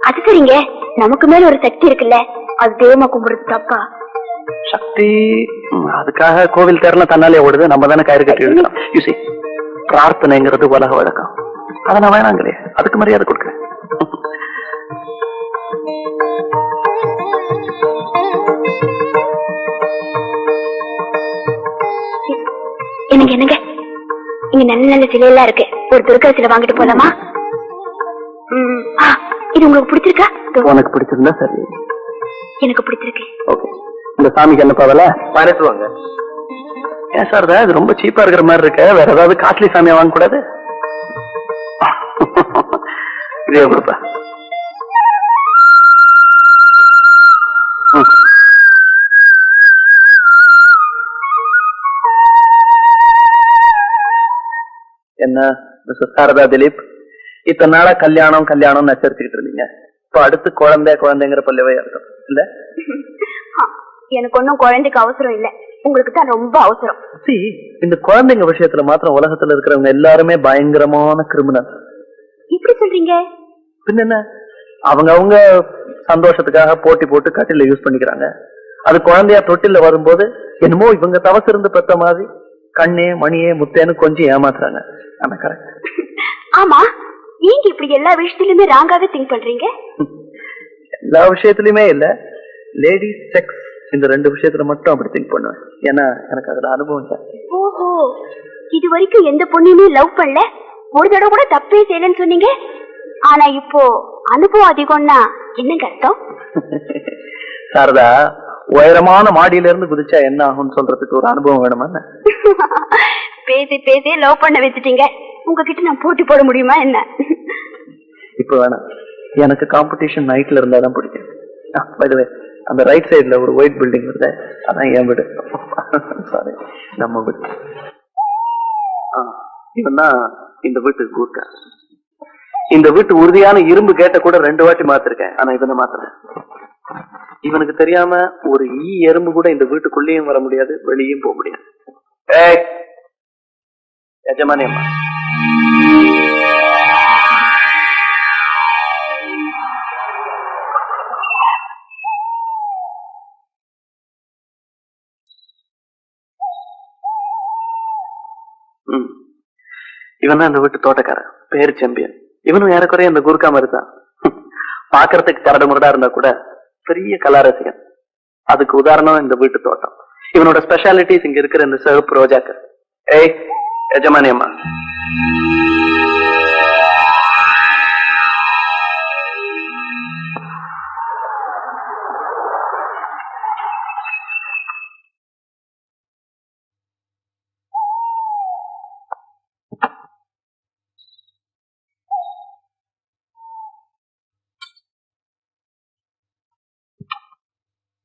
அது சரிங்க, நமக்கு மேல ஒரு சக்தி இருக்குல்ல, அது தெய்வமா கும்பிடுறது தப்பா? சக்தி அதுக்காக கோவில் தேர்ல தன்னாலே ஓடுது, நம்ம தானே கயிறு கட்டி எடுக்கிறோம். யூசி, பிரார்த்தனைங்கிறது உலக வழக்கம், அதை நான் வேணாங்களே, அதுக்கு மரியாதை கொடுக்குறேன். என்னங்க என்னங்க, இங்க நல்ல நல்ல சிலையெல்லாம் இருக்கு, ஒரு துர்கா சிலை வாங்கிட்டு போலாமா? இது உங்களுக்கு பிடிச்சிருக்கா? உனக்கு பிடிச்சிருந்தா சரி. எனக்கு பிடிச்சிருக்கு. ஓகே, இந்த சாமிக்கு என்ன பாவல வாங்க. ஏன் சார் இது ரொம்ப சீப்பா இருக்கிற மாதிரி இருக்கு, வேற ஏதாவது காஸ்ட்லி சாமியா வாங்க கூடாது? இதே கொடுப்பா. என்ன மிஸ்டர் சாரதா திலீப், இத்தனை நாளா கல்யாணம் கல்யாணம் நச்சரிச்சுக்கிட்டு இருந்தீங்க, இப்ப அடுத்து குழந்தைங்கிற பல்லவே இருக்கும் இல்ல? எனக்கு ஒன்னும் குழந்தைக்கு அவசரம் இல்ல, உங்களுக்கு தான் ரொம்ப அவசரம். இந்த குழந்தைங்க விஷயத்துல மாத்திரம் உலகத்துல இருக்கிறவங்க எல்லாருமே பயங்கரமான கிரிமினல். எப்படி சொல்றீங்க? பின்ன என்ன, அவங்க சந்தோஷத்துக்காக போட்டி போட்டு கட்டில யூஸ் பண்ணிக்கிறாங்க. அது குழந்தையா தொட்டில வரும்போது என்னமோ இவங்க தவசு இருந்து பெத்த மாதிரி கண்ணே மணியே முத்தேன்னு கொஞ்சம் ஏமாத்துறாங்க. ஆனா கரெக்ட். ஆமா, நீங்க இப்படி எல்லா விஷயத்திலுமே ராங்காவே திங்க் பண்றீங்க? எல்லா விஷயத்திலுமே இல்ல, லேடிஸ் செக்ஸ் இந்த ரெண்டு விஷயத்துல மட்டும் அப்படி திங்க் பண்ணுவேன். ஏன்னா எனக்கு அதுல அனுபவம் இல்லை. ஓஹோ, இது வரைக்கும் எந்த பொண்ணுமே லவ் பண்ணல, ஒரு தடவை கூட தப்பே செய்யலன்னு சொன்னீங்க. ஆனா இப்போ அனுபவம் அதிகம்னா என்னங்க அர்த்தம்? சாரதா, உயரமான மாடியில இருந்து குதிச்சா என்ன ஆகும்னு சொல்றதுக்கு ஒரு அனுபவம் வேணுமா? பேசி பேசி லவ் பண்ண வச்சுட்டீங்க, உங்ககிட்ட நான் போட்டி போட முடியுமா என்ன? இப்ப வேணாம், எனக்கு காம்படிஷன் நைட்ல இருந்தாதான் பிடிக்கும். பை தி வே, அந்த ரைட் சைடுல ஒரு ஒயிட் பில்டிங் வருது, அதான் என் வீடு. சாரி, நம்ம வீடு. இவன் தான் இந்த வீட்டுக்கு கூர்க்கா. இந்த வீட்டு உறுதியான இரும்பு கேட்ட கூட 2 வாட்டி மாத்திருக்கேன், ஆனா இவனை மாத்திரேன். இவனுக்கு தெரியாம ஒரு எறும்பு கூட இந்த வீட்டுக்குள்ளேயும் வர முடியாது, வெளியும் போக முடியாது. ஏய் எஜமானி அம்மா, இவன் தான் இந்த வீட்டு தோட்டக்காரன், பேரு செம்பியன். இவனும் ஏறக்குறைய இந்த குர்கா மாதிரி தான். பாக்குறதுக்கு கரடு முரடா இருந்தா கூட பெரிய கலாரசிகன். அதுக்கு உதாரணம் இந்த வீட்டு தோட்டம். இவனோட ஸ்பெஷாலிட்டிஸ் இங்க இருக்கிற இந்த சிவப்பு ரோஜாக்கள். ஏய் எஜமானி அம்மா,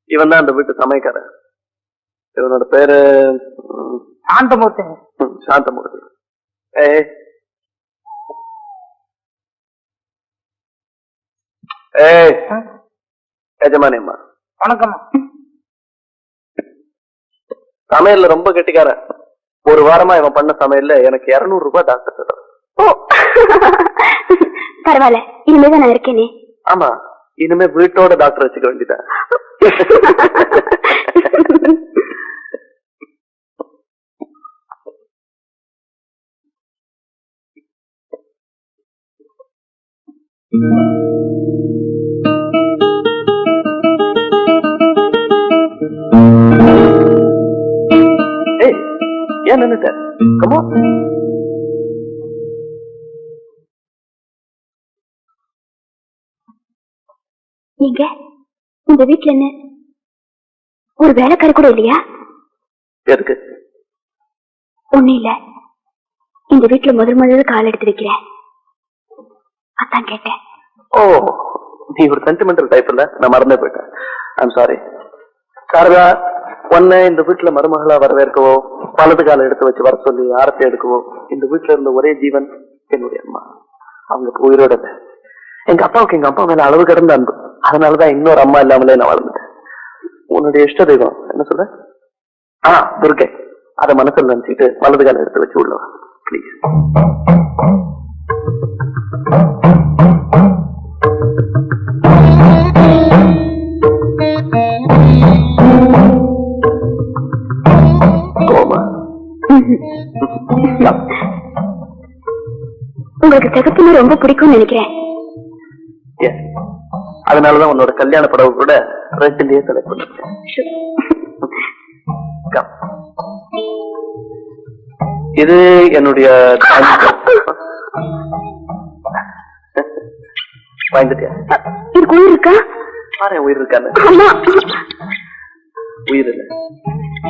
இவன் தான் அந்த வீட்டு சமையக்காரன். இவனோட பேரு சாந்தமூர்த்தி. சாந்தமூர்த்தி. ஏய் ஏய் எஜமானி அம்மா, வணக்கம். சமையல்ல ரொம்ப கெட்டிக்காரன். ஒரு வாரமா இவன் பண்ண சமையல்ல எனக்கு 200 ரூபாய் டாக்டர் தரும். பரவாயில்ல, இனிமேதான் நான் இருக்கேனே. ஆமா, இனிமே வீட்டோட டாக்டர் வச்சுக்க வேண்டியதான். ஏய், ஏன் நின்னுட்ட? Come on. நீங்க இந்த வீட்டுல என்ன ஒரு வேலைக்காரி கூட இல்லையா? எதுக்கு? ஒண்ணு இல்ல, இந்த வீட்டுல முதல் கால் எடுத்து வைக்கிறேன், அதான் கேட்டேன். ஓ, நீ ஒரு சென்டிமெண்டல் டைப் இல்ல, நான் மறந்தே போயிட்டேன். I'm sorry Sharada. உன்னை இந்த வீட்டுல மருமகளா வரவேற்கவோ, வலது கால எடுத்து வச்சு வர சொல்லி ஆரத்தி எடுக்கவோ இந்த வீட்டுல இருந்த ஒரே ஜீவன் என்னுடைய அம்மா. அவங்க உயிரோட இல்ல. எங்க அப்பாவுக்கு எங்க அப்பா மேல அளவு கடந்த அன்பு. அதனாலதான் இன்னொரு அம்மா இல்லாமலே நான் வளர்ந்துட்டேன். உன்னுடைய இஷ்ட தெய்வம் என்ன சொல்ற? துர்கை. அதை மனசுல நினைச்சுட்டு வலது கால எடுத்து வச்சு உள்ளவா பிளீஸ். உங்களுக்கு சிகப்புன்னு ரொம்ப பிடிக்கும்னு நினைக்கிறேன். அதனாலதான் உன்னோட கல்யாண படவு கூட ரெட்டிலேயே செலக்ட் பண்ணிருக்கேன். இது என்னுடைய வாங்கிட்டியா? இதுக்கு உயிர் இருக்கா? பாரு உயிர் இருக்கான்னு. உயிர் இல்ல.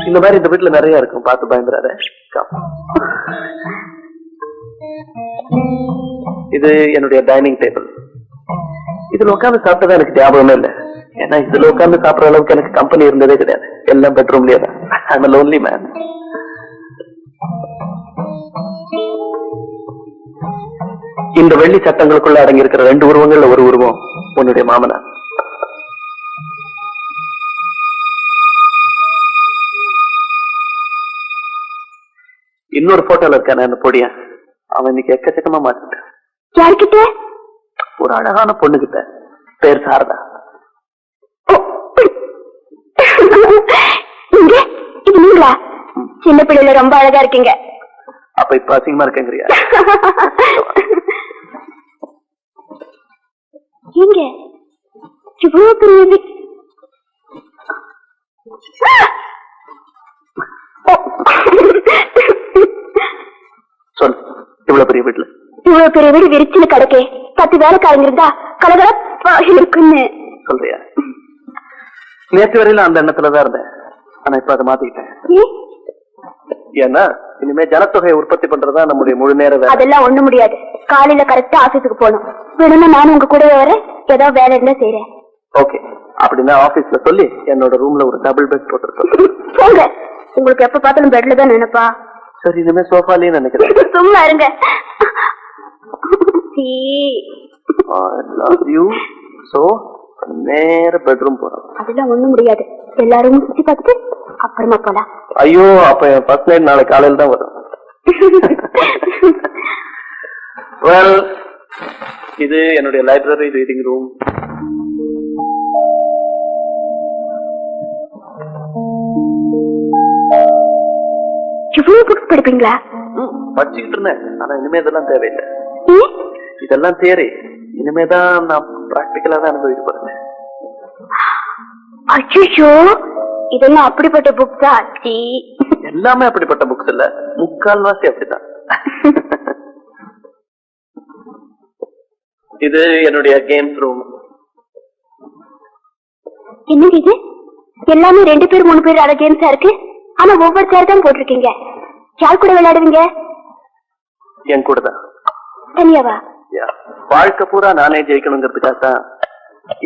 இந்த மாதிரி இந்த வீட்டுல நிறைய இருக்கும், பார்த்து பயந்துறாரு. இது என்னுடைய டைனிங் டேபிள். இதுல உட்காந்து சாப்பிட்டதா எனக்கு ஞாபகமே இல்லை. ஏன்னா இதுல உட்காந்து சாப்பிடுற அளவுக்கு எனக்கு கம்பெனி இருந்ததே கிடையாது. எல்லாம் பெட்ரூம்லயே தான். ஐ அம் a lonely man. இந்த வெள்ளி சட்டங்களுக்குள்ள அடங்கி இருக்கிற 2 உருவங்கள்ல ஒரு உருவம் உன்னுடைய மாமனார். இன்னொரு போட்டோல இருக்கானே அந்த பொடியா, அவன் இன்னைக்கு எக்கச்சக்கமா மாட்டிட்டான். யார்கிட்ட? ஒரு அழகான பொண்ணு கிட்ட, பேர் சாரதா. இது நீங்களா? சின்ன பிள்ளைல ரொம்ப அழகா இருக்கீங்க. அப்ப இப்ப அசிங்கமா இருக்கேங்கிறியா? எங்க இவ்வளவு பெரிய சொல், இவ்வளவு பெரிய வீட்டுல இவ்வளவு பெரிய வீடு விரிச்சுன்னு கிடக்கே 10 வேலைக்காரங்க இருந்தா கலகலப்பா இருக்குன்னு சொல்றியா? நேற்று வரையில அந்த எண்ணத்துலதான் இருந்தேன். ஆனா இப்ப அதை மாத்திக்கிட்டேன். ஏன்னா இனிமே ஜனத்தொகையை உற்பத்தி பண்றதா நம்முடைய முழு நேர வேலை. அதெல்லாம் ஒண்ணு முடியாது. காலையில கரெக்டா ஆபீஸுக்கு போகணும். வேணும்னா நானும் உங்க கூட வரேன். ஏதாவது வேலை இருந்தா செய்யறேன். ஓகே, அப்படின்னா ஆபீஸ்ல சொல்லி என்னோட ரூம்ல ஒரு டபுள் பெட் போட்டு போங்க. உங்களுக்கு எப்ப பார்த்தாலும் பெட்ல தான் நினைப்பா. சரி, இனிமே சோஃபாலே நினைக்கிறேன். சும்மா இருங்க. I love you. So நேர பெட்ரூம் போறோம். அதெல்லாம் ஒண்ணும் முடியாது. எல்லாரும் சுத்தி பார்த்துட்டு அப்புறமா போலாம். ஐயோ, அப்ப என் ஃபர்ஸ்ட் நைட் நாளை காலையில தான் வரும். Well, இது என்னுடைய லைப்ரரி ரீடிங் ரூம். இவ்வளவு புக்ஸ் படிப்பீங்களா? படிச்சுக்கிட்டு இருந்தேன். ஆனா இனிமே இதெல்லாம் தேவையில்லை. இதெல்லாம் தேரி. இனிமேதான் நான் பிராக்டிகலா தான் அனுபவிக்க போறேன். அச்சோ, இதெல்லாம் அப்படிப்பட்ட புக்ஸ் ஆச்சு. எல்லாமே அப்படிப்பட்ட புக்ஸ் இல்ல, முக்கால்வாசி அப்படிதான். இது என்னுடைய கேம்ஸ் ரூம். என்னது இது? எல்லாமே 2 பேர் 3 பேர் ஆட கேம்ஸா இருக்கு. ஆனா ஒவ்வொரு சேர் தான் போட்டிருக்கீங்க. யார் கூட விளையாடுவீங்க? என் கூட தான். தனியாவா? வாழ்க்கை பூரா நானே ஜெயிக்கணுங்கிறதுக்காக தான்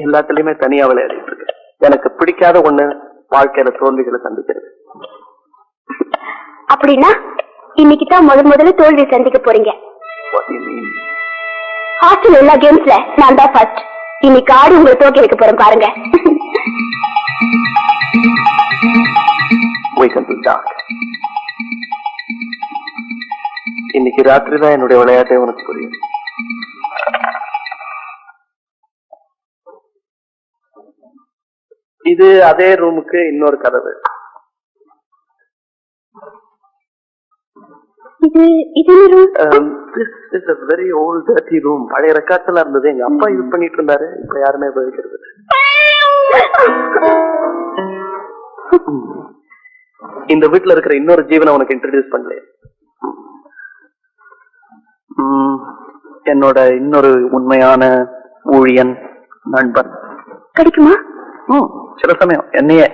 எல்லாத்துலயுமே தனியா விளையாடிட்டு இருக்கேன். எனக்கு பிடிக்காத ஒண்ணு வாழ்க்கையில தோல்விகளை சந்திக்கிறது. அப்படின்னா இன்னைக்கு தான் முதல்ல தோல்வி சந்திக்க போறீங்க. ஹாஸ்டல் எல்லா கேம்ஸ்ல நான் தான் ஃபர்ஸ்ட். இன்னைக்கு ஆடி உங்களை தோக்கி வைக்க போறேன் பாருங்க. இன்னைக்கு ராத்திரி தான் என்னுடைய விளையாட்டே உனக்கு புரியும். இது அதே ரூமுக்கு இன்னொரு கதவு. This is a very old dirty room. பழைய ரெக்கார்ட்ஸ் எல்லாம் இருந்தது. எங்க அப்பா யூஸ் பண்ணிட்டு இருந்தாரு. இப்ப யாருமே உபயோகிக்கிறது. இந்த வீட்டுல இருக்கிற இன்னொரு ஜீவனை உனக்கு இன்ட்ரோடியூஸ் பண்ணல. என்னோட இன்னொரு உண்மையான ஊழியன் நண்பன். கிடைக்குமா? சில சமயம் என்னையே.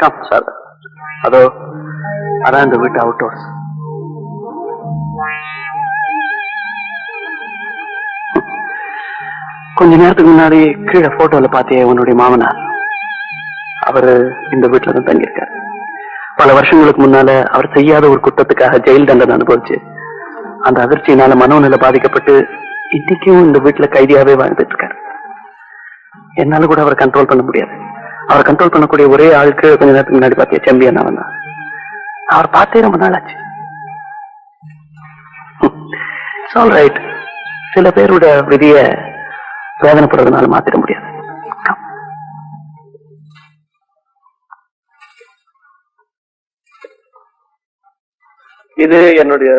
Come sir. அதோ அதான் இந்த வீட்டு அவுட் ஹவுஸ். கொஞ்ச நேரத்துக்கு முன்னாடி கீழே போட்டோல பார்த்தே உன்னுடைய மாமனார். அவரு இந்த வீட்டுல தான் தங்கியிருக்காரு. பல வருஷங்களுக்கு முன்னால அவர் செய்யாத ஒரு குற்றத்துக்காக ஜெயில் தண்டனை அனுபவிச்சு அந்த அதிர்ச்சியினால மனோநிலை பாதிக்கப்பட்டு இன்னைக்கும் இந்த வீட்டுல கைதியாவே வாழ்ந்துட்டு இருக்காரு. என்னால கூட அவரை கண்ட்ரோல் பண்ண முடியாது. அவரை கண்ட்ரோல் பண்ணக்கூடிய ஒரே ஆளுக்கு கொஞ்ச நேரத்துக்கு முன்னாடி பார்த்திய செம்பியன் அவன் தான். அவர் பார்த்தே ரொம்ப நாள் ஆச்சு. ரைட், சில பேரோட விதிய வேதனைப்படுறதுனால மாத்திட முடியாது. இது என்னுடைய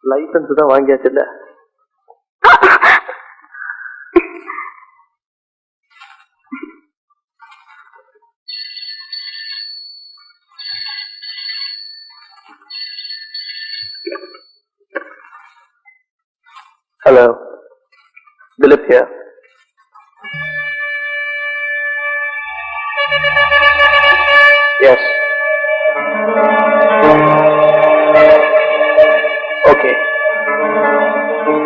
லைசன்ஸ் தான் வாங்கியாச்சு இல்ல? Hello, Dilip here. Yes. Okay.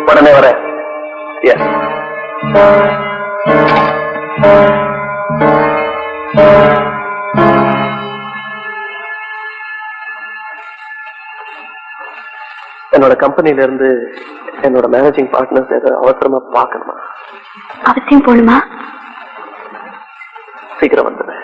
உடனே வரேன். Yes. என்னோட கம்பெனில இருந்து என்னோட மேனேஜிங் பார்ட்னர்ஸ் ஏதாவது அவசரமா பார்க்கணுமா? அவசியம் போகணுமா? சீக்கிரம் வந்துடுறேன்.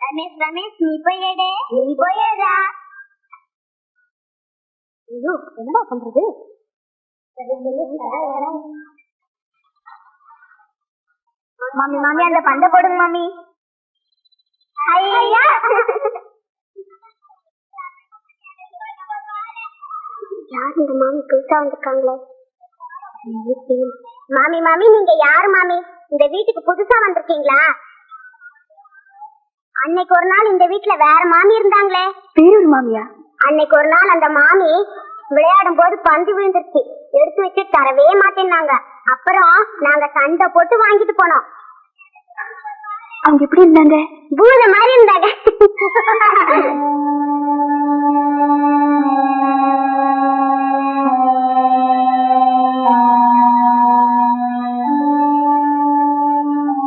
ரமேஷ் ரமேஷ் நீ போயிடே, நீ போயிடா. ஐயோ என்னடா பண்றது? மாமி மாமி அந்த பண்டை போடுங்க மாமி. ஐயா யார் இந்த மாமி புதுசா வந்திருக்காங்களே? மாமி மாமி நீங்க யாரு மாமி? இந்த வீட்டுக்கு புதுசா வந்திருக்கீங்களா? அன்னைக்கு ஒரு நாள் இந்த வீட்டுல வேற மாமி இருந்தாங்களே. பேரூர் மாமியா? அன்னைக்கு ஒரு நாள் அந்த மாமி விளையாடும் போது பந்து விழுந்துருச்சு. எடுத்து வச்சு தரவே மாட்டேன்னாங்க. அப்புறம் நாங்க சண்டை போட்டு வாங்கிட்டு போனோம். அவங்க எப்படி இருந்தாங்க? பூத மாதிரி இருந்தாங்க.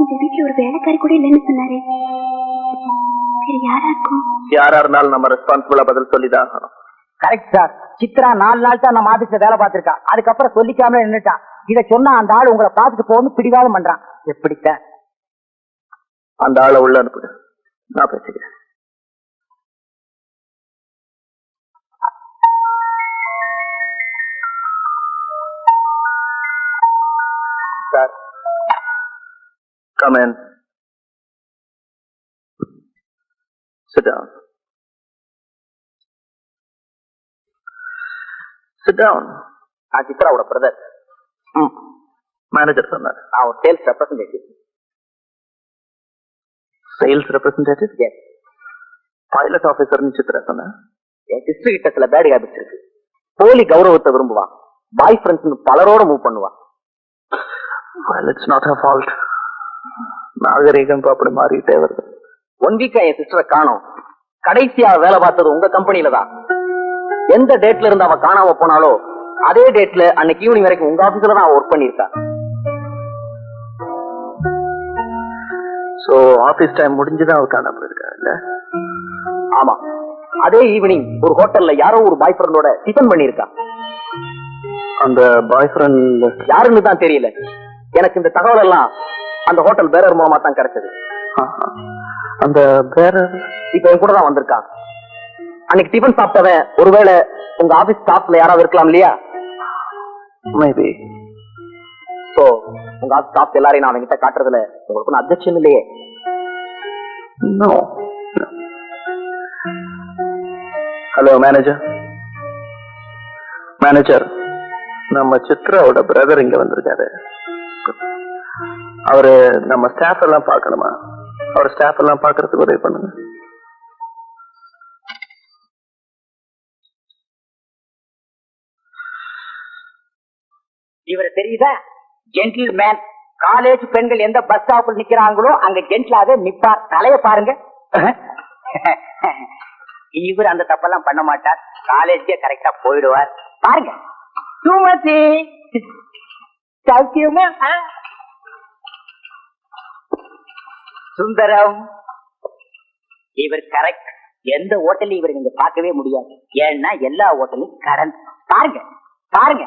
இந்த வீட்டுல ஒரு வேலைக்காரி கூட இல்லைன்னு சொன்னாரு. யாரா இருந்தாலும் நம்ம ரெஸ்பான்சிபிளா பதில் சொல்லிதான். Correct sir. சித்ரா 4 நாள் தான் நம்ம ஆபீஸ்ல வேலை பார்த்திருக்கா. அதுக்கப்புறம் சொல்லிக்காம நின்னுட்டான். இத சொன்னா அந்த ஆள் உங்களை பார்த்துட்டு போகணும் பிடிவாதம் பண்றான். எப்படித்த அந்த ஆளை உள்ள அனுப்புங்க, நான் பேசிக்கிறேன். Sir come in. Sit down. Sit down. நான் சித்ராவோட பிரதர். மேனேஜர் சொன்னார். நான் ஒரு sales representative. Sales representative? Yes. Pilot ஆபீசர்னு சித்ரா சொன்ன. என் சிஸ்டர் கிட்ட சில பேட் ஹேபிட்ஸ் இருக்கு. போலி கௌரவத்தை விரும்புவான். பாய் ஃப்ரெண்ட்ஸ் பலரோட மூவ் பண்ணுவான். Well, it's not her fault. நாகரீகம் அப்படி மாறிட்டே வருது. 1 வீக்கா என் சிஸ்டரை காணோம். கடைசியா வேலை பார்த்தது உங்க கம்பெனில தான். எந்த டேட்ல இருந்து அவ காணாம போனாலோ அதே டேட்ல அன்னைக்கு ஈவினிங் வரைக்கும் உங்க ஆபீஸ்ல தான் ஒர்க் பண்ணிருக்கா. சோ ஆபீஸ் டைம் முடிஞ்சுதான் அவ காணாம போயிருக்கா இல்ல? ஆமா, அதே ஈவினிங் ஒரு ஹோட்டல்ல யாரோ ஒரு பாய் ஃப்ரெண்டோட டிஃபன் பண்ணிருக்கா. அந்த பாய் ஃப்ரெண்ட் யாருன்னு தான் தெரியல. எனக்கு இந்த தகவல் எல்லாம் அந்த ஹோட்டல் பேரர் மூலமா தான் கிடைச்சது. அந்த வேற இப்ப என் கூட தான் வந்திருக்கான். அன்னைக்கு டிஃபன் சாப்பிட்டவன் ஒருவேளை உங்க ஆபீஸ் ஸ்டாஃப்ல யாராவது இருக்கலாம் இல்லையா? மேபி. சோ உங்க ஆபீஸ் ஸ்டாஃப் எல்லாரையும் நான் அவங்கிட்ட காட்டுறதுல உங்களுக்கு ஒன்றும் அப்ஜெக்ஷன் இல்லையே? நோ. Hello manager. மேனேஜர், நம்ம சித்ராவோட பிரதர் இங்க வந்திருக்காரு. அவரு நம்ம ஸ்டாஃப் எல்லாம் பார்க்கணுமா? அவர் ஸ்டாஃப் எல்லாம் பார்க்கறதுக்கு உதவி பண்ணுங்க. இவரு தெரியுதா? Gentle man. காலேஜ் பெண்கள் எந்த பஸ் ஸ்டாப்ல நிக்கிறாங்களோ அங்க ஜென்டிலாவே நிப்பார். தலைய பாருங்க. இவர் அந்த தப்பெல்லாம் பண்ண மாட்டார். காலேஜ்க்கே கரெக்டா போயிடுவார். பாருங்க. சுமதி சௌக்கியமா? சுந்தரம் இவர் கரெக்ட். எந்த ஹோட்டலையும் இவர் நீங்க பார்க்கவே முடியாது. ஏன்னா எல்லா ஹோட்டலையும் கடன். பாருங்க பாருங்க.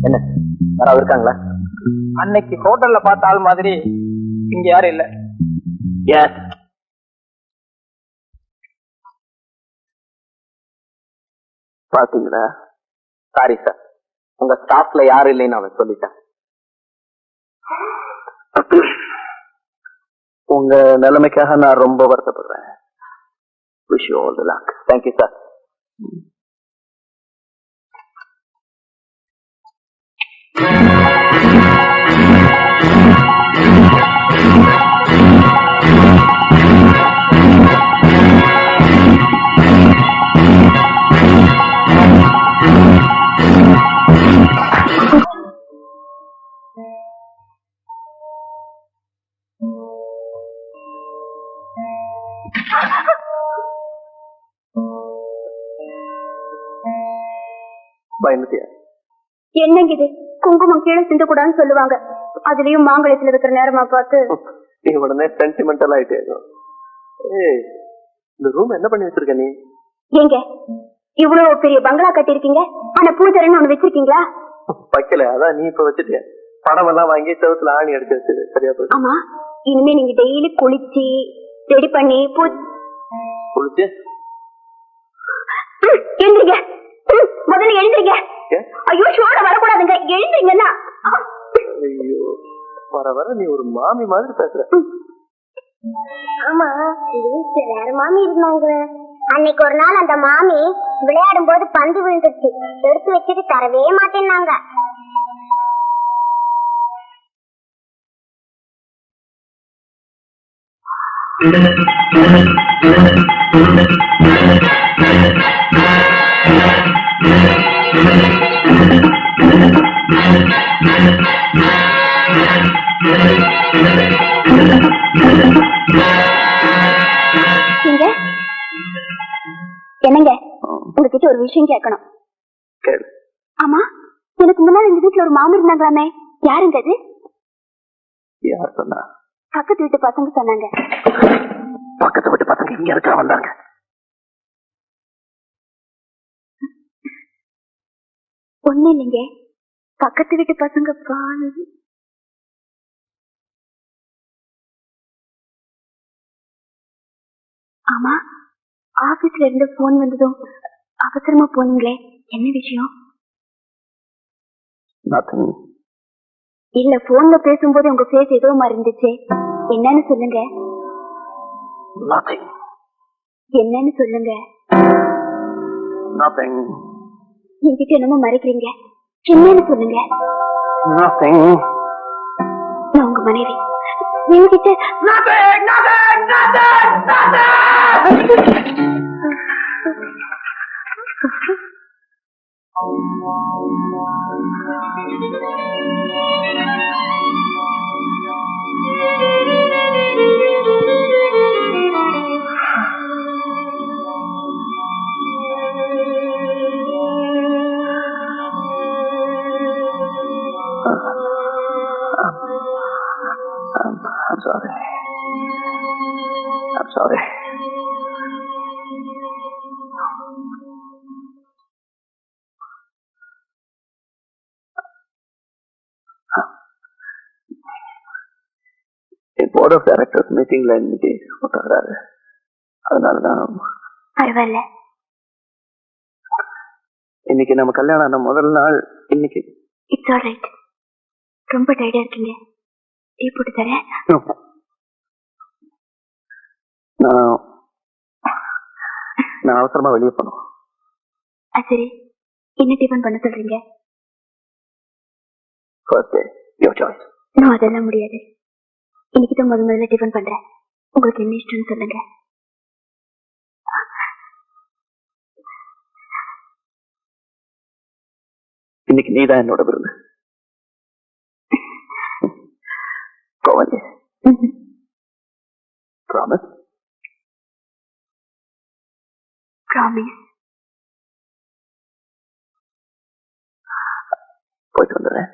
என்ன யாராவது இருக்காங்களா? அன்னைக்கு ஹோட்டல்ல பார்த்த ஆள் மாதிரி இங்க யாரும் இல்ல. எஸ். பாத்தீங்களா? சாரி சார், உங்க ஸ்டாஃப்ல யாரும் இல்லைன்னு அவன் சொல்லிட்டான். உங்க நிலைமைக்காக நான் ரொம்ப வருத்தப்படுறேன். Wish you all the luck. Thank you sir. பயந்துட்டியா? என்னங்க இது? குங்குமம் கீழே சிந்தக்கூடாதுன்னு சொல்லுவாங்க. அதுலயும் மாங்கலத்துல இருக்கிற நேரமா பார்த்து நீ உடனே சென்டிமெண்டல் ஆயிட்டே. ஏய், இந்த ரூம் என்ன பண்ணி வச்சிருக்க நீ? ஏங்க இவ்வளவு பெரிய பங்களா கட்டிருக்கீங்க, ஆனா பூஜைன்னு ஒண்ணு வச்சிருக்கீங்களா? வைக்கல, அதான் நீ இப்ப வச்சுட்டிய. படம் எல்லாம் வாங்கி செவத்துல ஆணி அடிச்சு வச்சது சரியா போய். ஆமா, இனிமே நீங்க டெய்லி குளிச்சு ரெடி பண்ணி குளிச்சு எழுந்திரிங்க. முதல்ல எழுந்திரிங்க. ஐயோ ஷோட வரக்கூடாதுங்க, எழுந்திரிங்கன்னா. ஐயோ, வர வர நீ ஒரு மாமி மாதிரி பேசுற. ஆமா, வீட்டுல வேற மாமி இருந்தாங்க. அன்னைக்கு ஒரு நாள் அந்த மாமி விளையாடும் போது பந்து விழுந்துச்சு. எடுத்து வச்சுட்டு தரவே மாட்டேன்னாங்க. என்னங்க, உங்ககிட்ட ஒரு விஷயம் கேட்கணும். ஆமா, எனக்கு முன்னாடி இந்த வீட்டுல ஒரு மாமி இருந்தாங்களாமே, யாருங்க அது? யார் சொன்னா? பக்கத்து வீட்டு பசங்க சொன்னாங்க. பக்கத்து வீட்டு பசங்க இங்க இருக்க வந்தாங்க. ஒண்ணு இல்லைங்க, பக்கத்து வீட்டு பசங்க பால். ஆமா, ஆபீஸ்ல இருந்து போன் வந்ததும் அவசரமா போனீங்களே, என்ன விஷயம்? இல்ல, போன்ல பேசும்போது உங்க பேஸ் ஏதோ மாதிரி இருந்துச்சு. என்னன்னு சொல்லுங்க. என்னன்னு சொல்லுங்க. என்கிட்ட என்னமோ மறைக்கிறீங்க, என்னன்னு சொல்லுங்க. நான் உங்க மனைவி. என்கிட்ட I'm sorry. என் போர்ட் ஆஃப் டைரக்டர்ஸ் மீட்டிங்ல இன்னைக்கு உட்கார்றாரு. அதனாலதான் பரவாயில்ல. இன்னைக்கு நம்ம கல்யாணம் ஆன முதல் நாள் இன்னைக்கு. It's all right. ரொம்ப டயர்டா இருக்கீங்க, டீ போட்டு தரேன். நான் அவசரமா வெளியே போனோம். சரி, என்ன டிஃபன் பண்ண சொல்றீங்க? First day your choice. இன்னும் அதெல்லாம் முடியாது. இன்னைக்கு தான் முதல்ல டிஃபன் பண்றேன். உங்களுக்கு என்ன இஷ்டம்னு சொல்லுங்க. இன்னைக்கு நீதான் என்னோட விரும்பு. கோவந்தி, ப்ராமிஸ்? ப்ராமிஸ். போயிட்டு வந்துடுறேன்.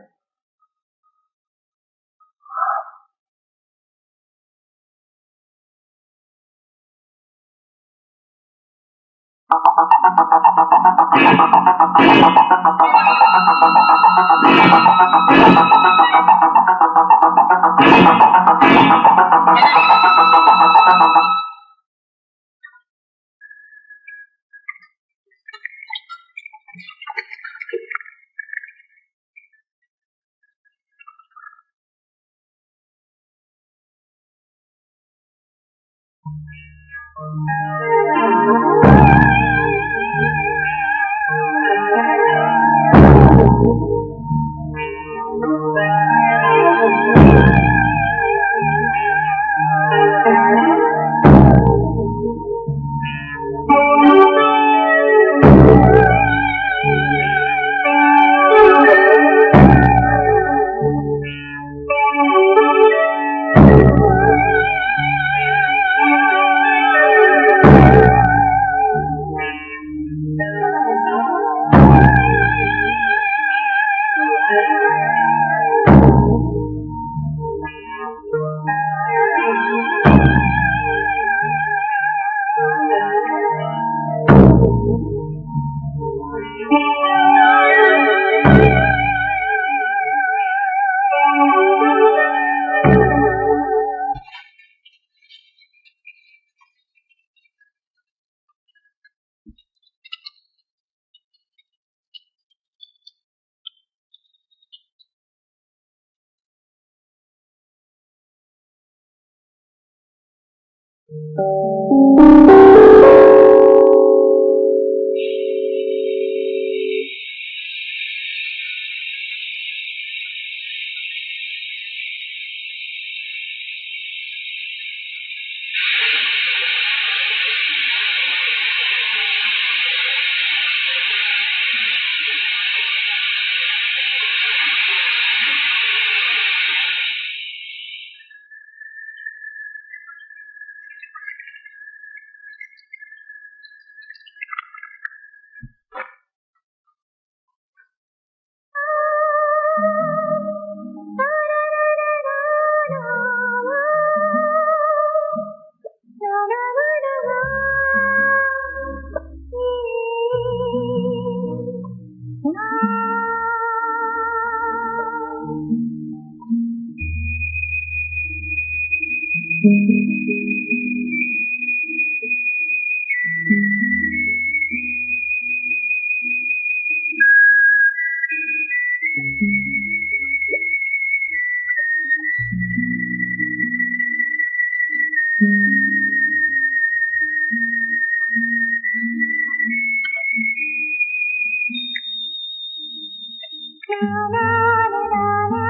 La la la la la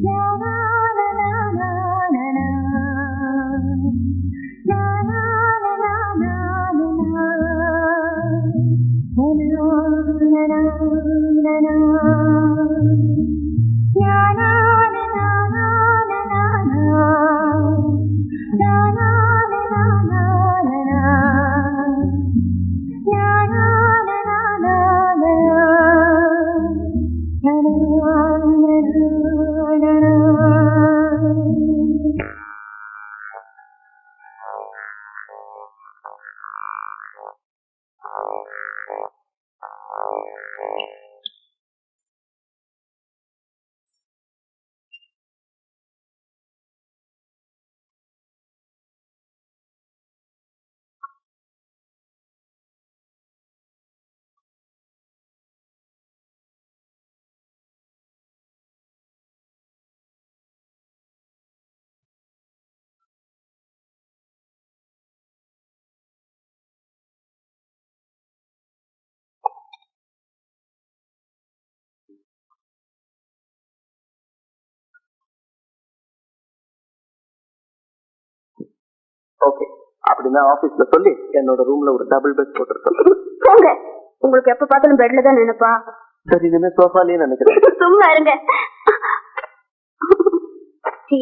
la la la la okay, அப்படின்னா ஆபீஸ்ல சொல்லி என்னோட ரூம்ல ஒரு டபுள் பெட் போட்டு போங்க, உங்களுக்கு எப்ப பார்த்தாலும் பெட்ல தான் நினைப்பா. சரி, இனிமே சோஃபாலே நினைக்கிறேன். சும்மா இருங்க. சீ.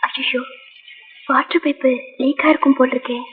ஐயோ, வாட்டர் பைப்பு லீக்கா இருக்கும் போட்டிருக்கேன்.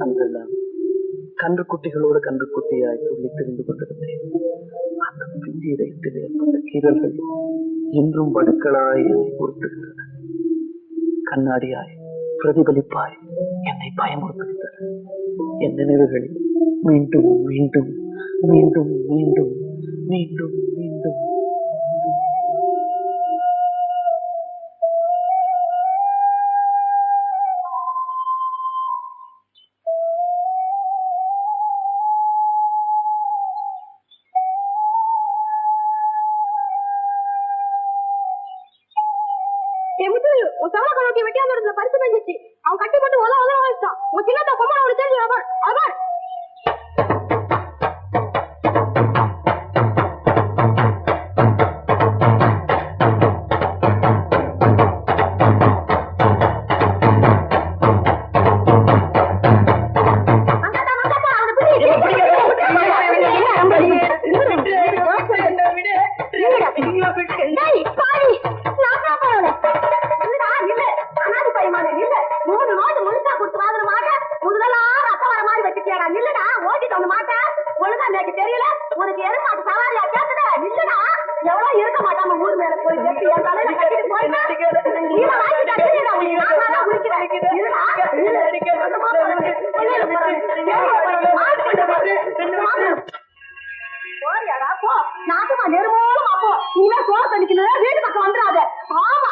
அன்றெல்லாம் கன்று குட்டிகளோடு கன்று குட்டியாய் துள்ளி திரிந்து கொண்டிருந்தேன். அந்த பிந்தி இதயத்தில் ஏற்பட்ட கீறல்கள் இன்றும் வடுக்களாய் என்னை பொறுத்துகின்றன. கண்ணாடியாய் பிரதிபலிப்பாய் என்னை பயமுறுத்துகின்றன. என் நினைவுகள் மீண்டும் மீண்டும் மீண்டும் மீண்டும் மீண்டும் மீண்டும் பரிசு பெஞ்சிச்சு. அவன் கட்டி போட்டு உல உல வச்சான். உன் சின்னத்த கொம்மனோட தெரிஞ்சு அவர் அவர் தெரியல உனக்கு எருமாட்டு சவாரியா கேட்டத இல்லடா எவ்வளவு இருக்க மாட்டாம ஊர் மேல போய் கட்டி என் தலையில கட்டிட்டு போறியாடா போ நாட்டுமா நெருமோலும் அப்போ நீவே சோழ தண்ணிக்கணும் வீட்டு பக்கம் வந்துடாத. ஆமா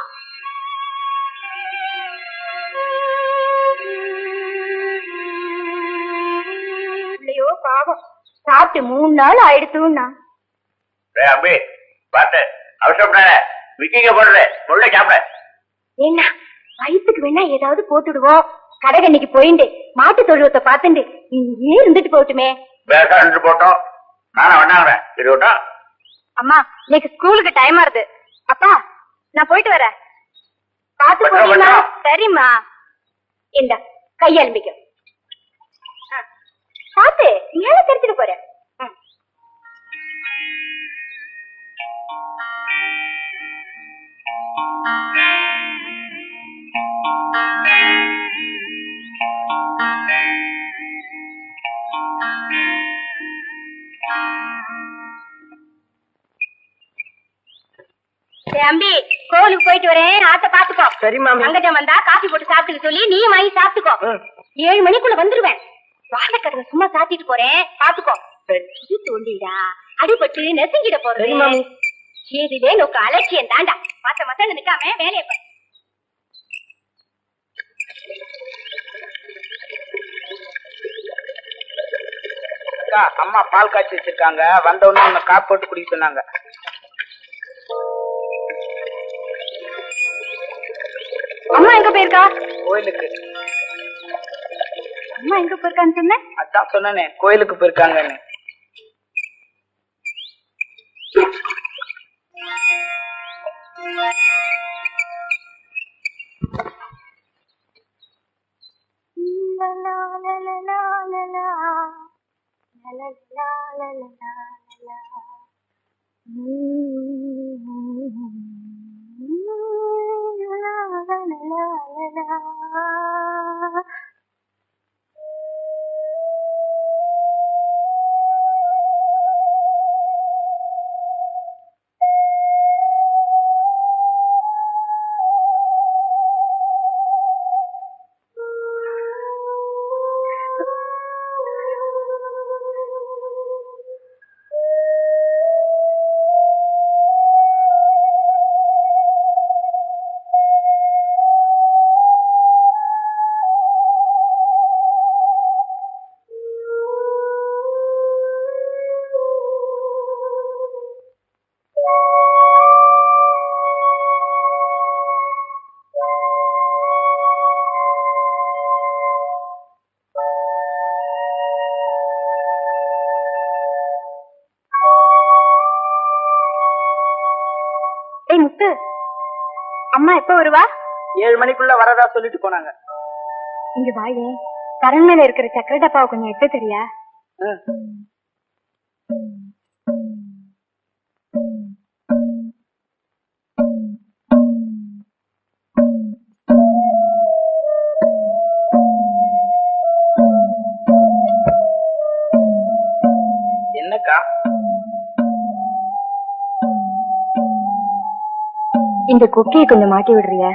இல்லையோ பாவம் சாப்பிட்டு 3 நாள் ஆயிடுத்துன்னா அம்பி பார்த்து அவசரப்படாத. விக்கிங்க போடுறேன் முள்ள சாப்பிட. என்ன வயிற்றுக்கு வேணா ஏதாவது போட்டுடுவோம். கடைகண்ணிக்கு போயிண்டு மாட்டு தொழுவத்தை பார்த்துண்டு இங்கே இருந்துட்டு போட்டுமே. பேச போட்டோம் நானும் வேணாங்கிறேன். இருக்கட்டும். அம்மா இன்னைக்கு ஸ்கூலுக்கு டைம் ஆறுது. அப்பா நான் போயிட்டு வரேன். பார்த்து போறீங்களா? சரிம்மா. இந்த கையெலும்பிக்கும் பார்த்து மேல தெரிஞ்சுட்டு போறேன். தம்பி கோவிலுக்கு போயிட்டு வரேன். ஆத்த பாத்துக்கோ. சரி மாமி. அங்கஜம் வந்தா காபி போட்டு சாப்பிட்டு சொல்லி நீ வாங்கி சாப்பிட்டுக்கோ. 7 மணிக்குள்ள வந்துருவேன். வாழைக்கடலை சும்மா சாத்திட்டு போறேன் பாத்துக்கோ. தோண்டிடா அடிபட்டு நெசுங்கிட போறேன். இதுவே நோக்கு அலட்சியம் தாண்டா. மத்த மத்த நிக்காம வேலையை பண்ண. அம்மா பால் காய்ச்சி வச்சிருக்காங்க. வந்த உடனே உன்னை காப்பு போட்டு குடிக்க சொன்னாங்க. அம்மா எங்க போயிருக்கா? கோயிலுக்கு. அம்மா எங்க போயிருக்கான்னு சொன்ன? அதான் சொன்னேனே கோயிலுக்கு போயிருக்காங்கன்னு. முத்து அம்மா எப்ப வருவா? 7 மணிக்குள்ள வரதா சொல்லிட்டு போனாங்க. இங்க வாயே கரண் மேல இருக்கிற சக்கரை டப்பாவை கொஞ்சம் எடுத்து தெரியா? என்னக்கா? இந்த குக்கையை கொஞ்சம் மாட்டி விடுறியா?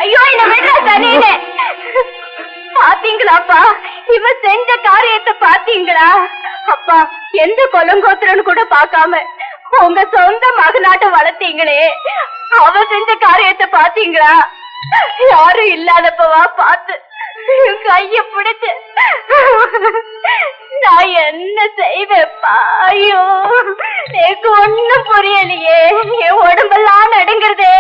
ஐயோ என்ன விடுறா பாத்தீங்களாப்பா, இவ செஞ்ச காரியத்தை பாத்தீங்களா? அப்பா எந்த கொலங்கோத்திரன்னு கூட பாக்காம உங்க சொந்த மகனாட்ட வளர்த்தீங்களே, அவ செஞ்ச காரியத்தை பாத்தீங்களா? யாரும் இல்லாதப்பவா பார்த்து கைய பிடிச்சு நான் என்ன செய்வேப்பா? ஐயோ எனக்கு ஒண்ணும் புரியலையே, என் உடம்பெல்லாம் நடுங்கிறதே.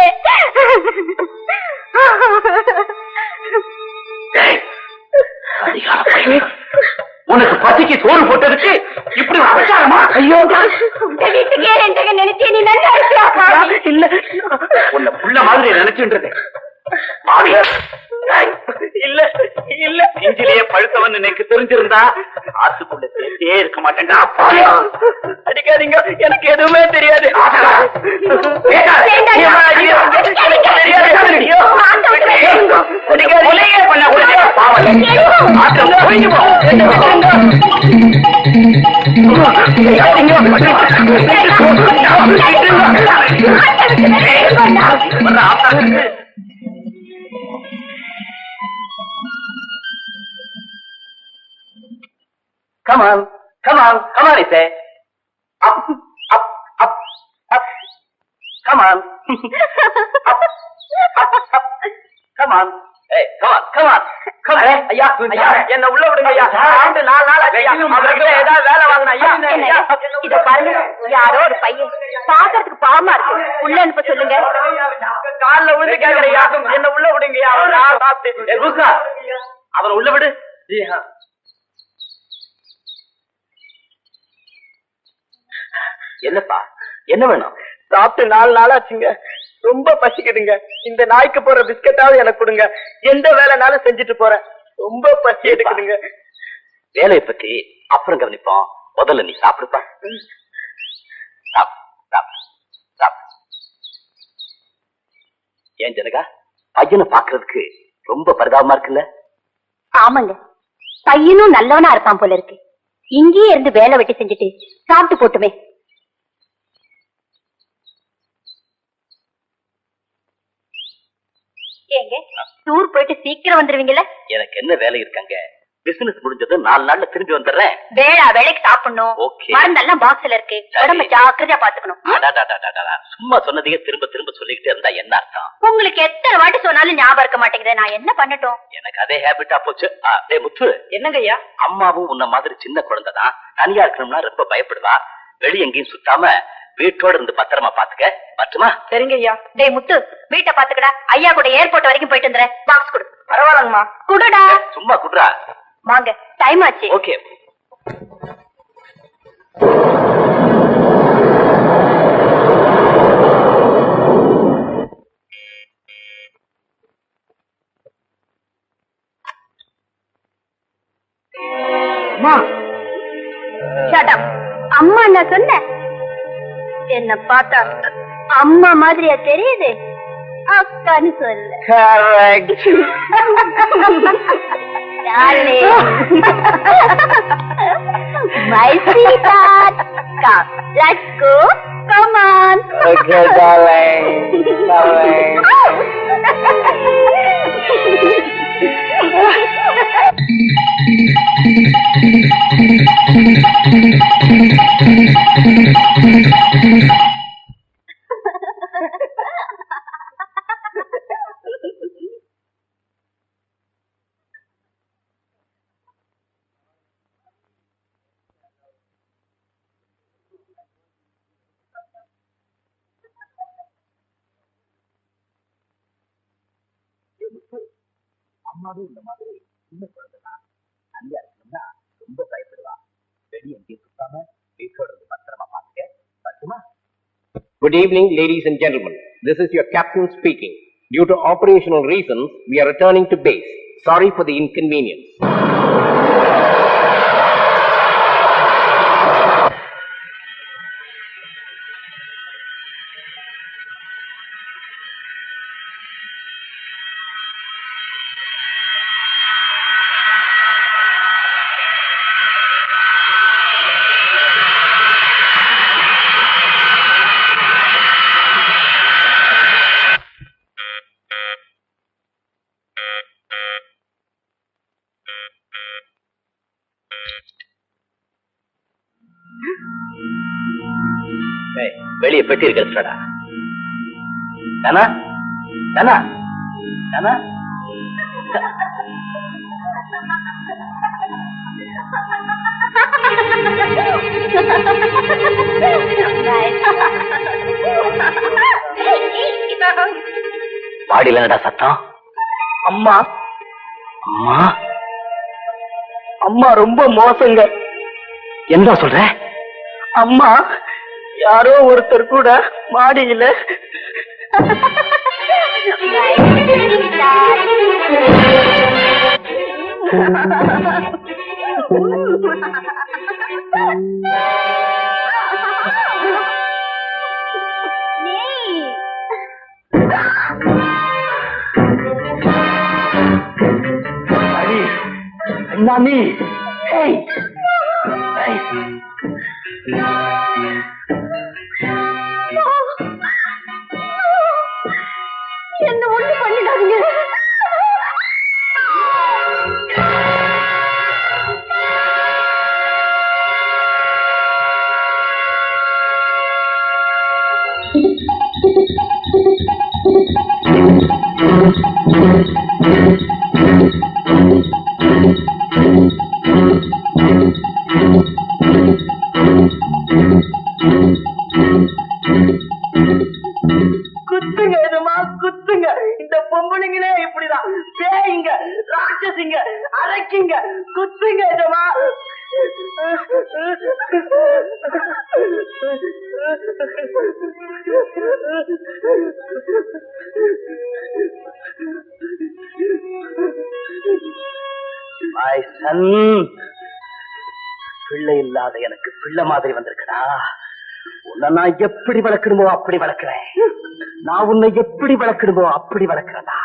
உனக்கு பசிக்கு சோறு போட்டதுக்கு இப்படி அபச்சாரமா? ஐயோ வீட்டுக்கே ரெண்டு நினைச்சே நீ நல்லா இருக்கியாப்பா? இல்ல, உன்னை புள்ள மாதிரி நினைச்சுன்றது. இல்ல இல்ல, நெஞ்சிலேயே பழுத்தவன் எனக்கு தெரிஞ்சிருந்தா ஆத்துக்குள்ள சேர்த்தே இருக்க மாட்டேன்டா. அடிக்காதீங்க, எனக்கு எதுவுமே தெரியாது. Come on, come on, come on, I say. Up, up, up, up. Come on. Up, up, up. Come on. Hey, come on, come on. Come on. ஐயா, ஐயா, என்ன உள்ள விடுங்க ஐயா. 4 நாள் ஐயா. அவர்கிட்ட ஏதாவது வேலை வாங்கணும் ஐயா. இத பாருங்க, யாரோ ஒரு பையன் பாக்கிறதுக்கு பாவமா இருக்கு, உள்ள அனுப்ப சொல்லுங்க. கால்ல விழுந்து கேக்குறையா, என்ன உள்ள விடுங்கய்யா. அவனை உள்ள விடு. என்னப்பா, என்ன வேணும்? சாப்பிட்டு 4 நாளாச்சுங்க, ரொம்ப பசிக்குதுங்க. இந்த நாய்க்கு போற பிஸ்கட்டாவது எனக்கு கொடுங்க. எந்த வேலைனாலும் செஞ்சுட்டு போறேன், ரொம்ப பசி எடுக்குதுங்க. வேலையை பத்தி அப்புறம் கவனிப்போம், முதல்ல நீ சாப்பிடுப்பா. ஏன் ஜனகா, பையனை பாக்குறதுக்கு ரொம்ப பரிதாபமா இருக்குல்ல? ஆமாங்க, பையனும் நல்லவனா இருப்பான் போல இருக்கு. இங்கேயே இருந்து வேலை வெட்டி செஞ்சுட்டு சாப்பிட்டு போட்டுமே. ஏங்க, டூர் போயிட்டு சீக்கிரம் வந்துருவீங்கல்ல? எனக்கு என்ன வேலை இருக்காங்க, பிசினஸ் முடிஞ்சது 4 நாள்ல திரும்பி வந்துடுறேன். வேலைக்கு சாப்பிடணும், Okay. மருந்தெல்லாம் பாக்ஸ்ல இருக்கு, உடம்ப ஜாக்கிரதையா பாத்துக்கணும். சும்மா சொன்னதையே திரும்ப திரும்ப சொல்லிக்கிட்டே இருந்தா என்ன அர்த்தம்? உங்களுக்கு எத்தனை வாட்டி சொன்னாலும் ஞாபகம் இருக்க மாட்டேங்குது, நான் என்ன பண்ணட்டும்? எனக்கு அதே ஹேபிட்டா போச்சு. டேய் முத்து, என்னங்க ஐயா? அம்மாவும் உன்ன மாதிரி சின்ன குழந்தைதான், தனியா இருக்கணும்னா ரொம்ப பயப்படுவா. வெளிய எங்கேயும் சுத்தாம வீட்டோட இருந்து பத்திரமா பாத்துக்க, பட்டுமா? சரிங்க ஐயா. டேய் முத்து, வீட்டை பாத்துக்கடா. ஐயா கூட ஏர்போர்ட் வரைக்கும் போயிட்டு வந்துறேன். பாக்ஸ் கொடு. பரவாயில்லங்கம்மா. குடுடா. சும்மா குடுறா. வாங்க, டைம் ஆச்சு. ஓகே. அம்மா நான் சொன்னேன், என்ன பார்த்தா அம்மா மாதிரியா தெரியுது? அக்கான்னு சொல்லு. My sweetheart, come, let's go. Come on. Okay, darling. Darling. அம்மாவும் இந்த மாதிரி சின்ன குழந்தைதான். தனியா இருக்கணும்னா ரொம்ப பயப்படுவா. வெளியே எங்கேயும் சுத்தாம வீட்டோட பத்திரமா பார்த்துக்க. பத்துமா? Good evening, ladies and gentlemen. This is your captain speaking. Due to operational reasons, we are returning to base. Sorry for the inconvenience. வெளியே பெட்டி இருக்கிறடா. தானா தானா தானா பாடியில என்னடா சத்தம்? அம்மா அம்மா அம்மா ரொம்ப மோசங்க. என்ன சொல்ற? அம்மா யாரோ ஒருத்தர் கூட மாடியில நானி என்ன ஒண்ணு பண்ணிடாதீங்க. குத்துங்க எதுமா குத்துங்க. இந்த பொம்பளைங்களே இப்படிதான். பேய்ங்க, ராட்சசிங்க, அரைக்கிங்க. குத்துங்க எதுமா. My son, பிள்ளை இல்லாத எனக்கு பிள்ளை மாதிரி வந்திருக்கடா. உன்னை நான் எப்படி வளர்க்கணுமோ அப்படி வளர்க்கிறேன். நான் உன்னை எப்படி வளர்க்கணுமோ அப்படி வளர்க்கிறேன்டா.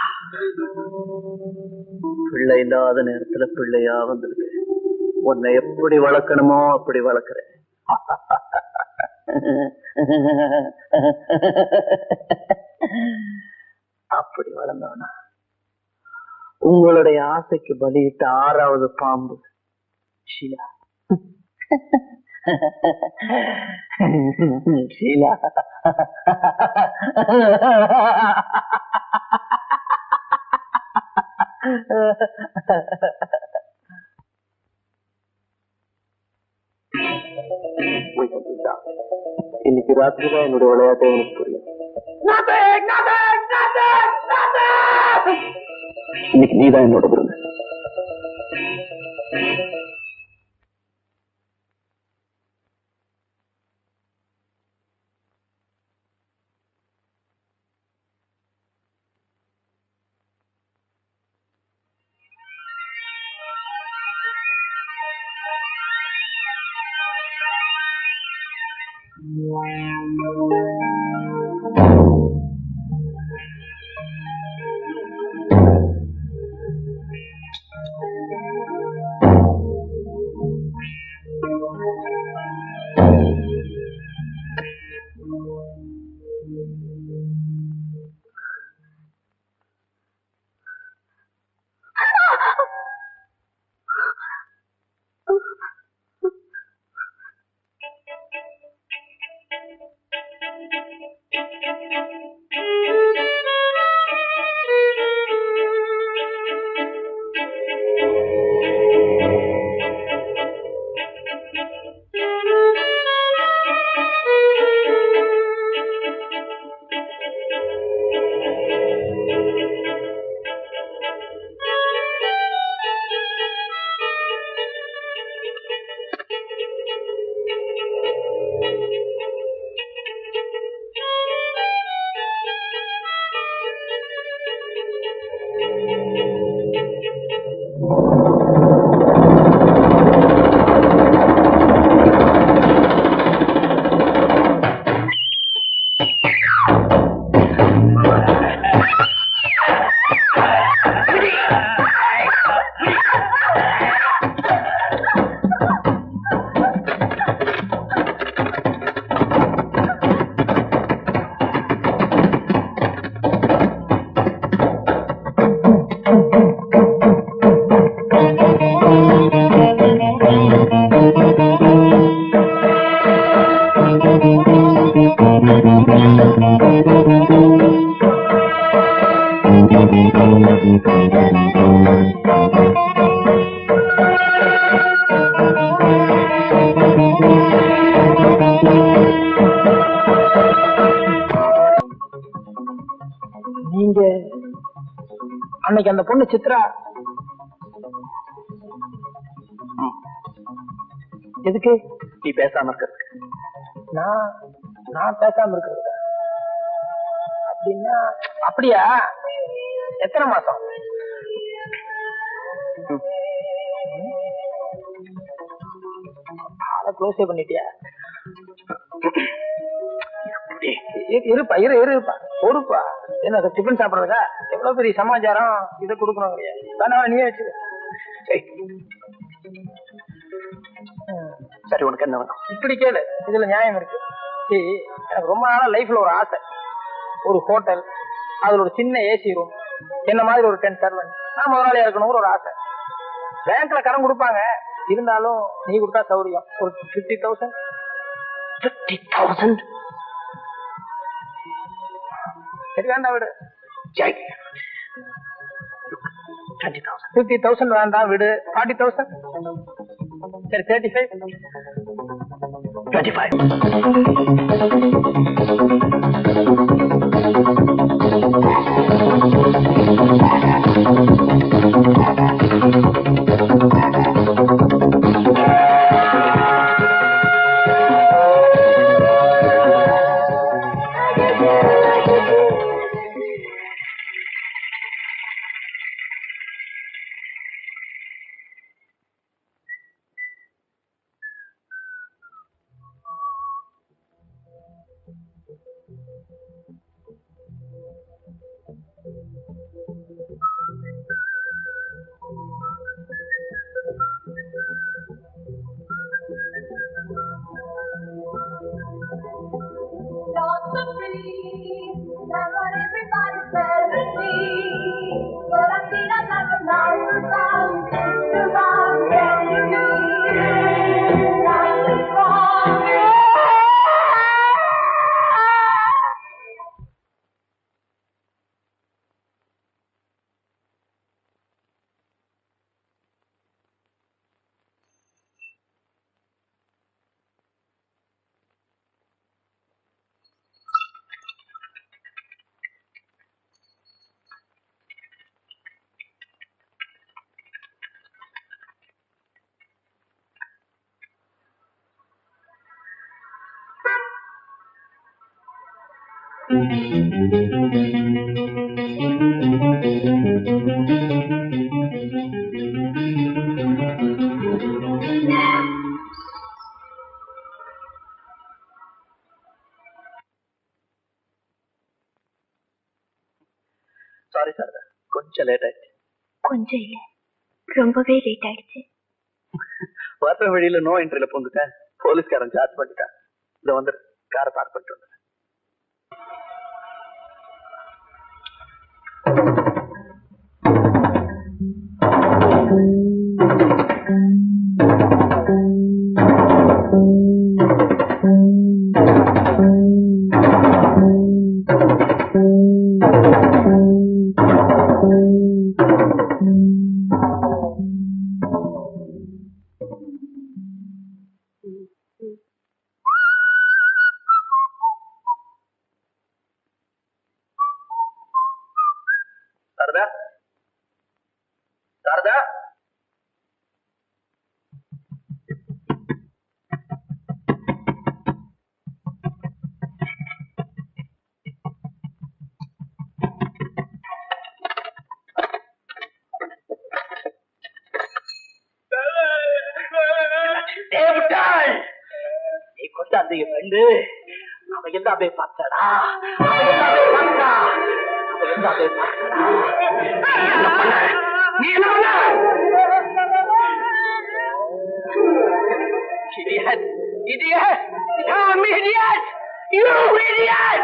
பிள்ளை இல்லாத நேரத்துல பிள்ளையா வந்திருக்கு. உன்னை எப்படி வளர்க்கணுமோ அப்படி வளர்க்கிறேன். அப்படி வளர்ந்தவனா உங்களுடைய ஆசைக்கு பலியிட்ட 6வது பாம்பு ஷீலா. ஷீலா இன்னைக்கு ராத்திரி தான் என்னுடைய விளையாட்டை எனக்கு புரியும். இன்னைக்கு நீதான் என்னோட விருது. நீங்க அன்னைக்கு அந்த பொண்ணு சித்ரா எதுக்கு நீ பேசாம இருக்கிறது. நான் நான் பேசாம இருக்கிறது அப்படின்னா அப்படியா? எத்தனை மாசம்? ஆளை க்ளோஸே பண்ணிட்டியா? இருப்பா இருப்பா பொறுப்பா. என்ன டிஃபன் சாப்பிடுறதா? எவ்வளவு பெரிய சமாச்சாரம் இதை கொடுக்கணும் கிடையாது. வேணா நீயே வச்சு. சரி, உனக்கு என்ன வேணும்? இப்படி கேளு, இதுல நியாயம் இருக்கு. சரி, எனக்கு ரொம்ப நாளா லைஃப்ல ஒரு ஆசை. ஒரு ஹோட்டல், அதுல ஒரு சின்ன ஏசி ரூம், என்ன மாதிரி ஒரு 10 சர்வன்ட், நான் முதலாளியா இருக்கணுங்கிற ஒரு ஆசை. பேங்க்ல கடன் கொடுப்பாங்க, இருந்தாலும் நீ கொடுத்தா சௌரியம். ஒரு 50,000. 50,000? சரி வேண்டாம் விடு. 20,000. 50,000 வேண்டாம் விடு. 40,000. சரி 35. 25. சாரி சார், கொஞ்சம் லேட் ஆயிடுச்சு. கொஞ்சம் இல்ல, ரொம்பவே லேட் ஆயிடுச்சு. வர வழியில நோ என்ட்ரில போந்துட்டேன். போலீஸ்காரன் சார்ஜ் பண்ணிட்டான். இத வந்து காரை பார்க் பண்ணிட்டு வந்தேன். சாரதா, சாரதா, தந்தைய கண்டு அவ எல்லாமே பார்த்தாடா, அவ எல்லாமே பார்த்தா, அவ எல்லாமே பார்த்தாடா. நீ என்ன பண்ண? Idiot! Idiot! I'm idiot! You idiot!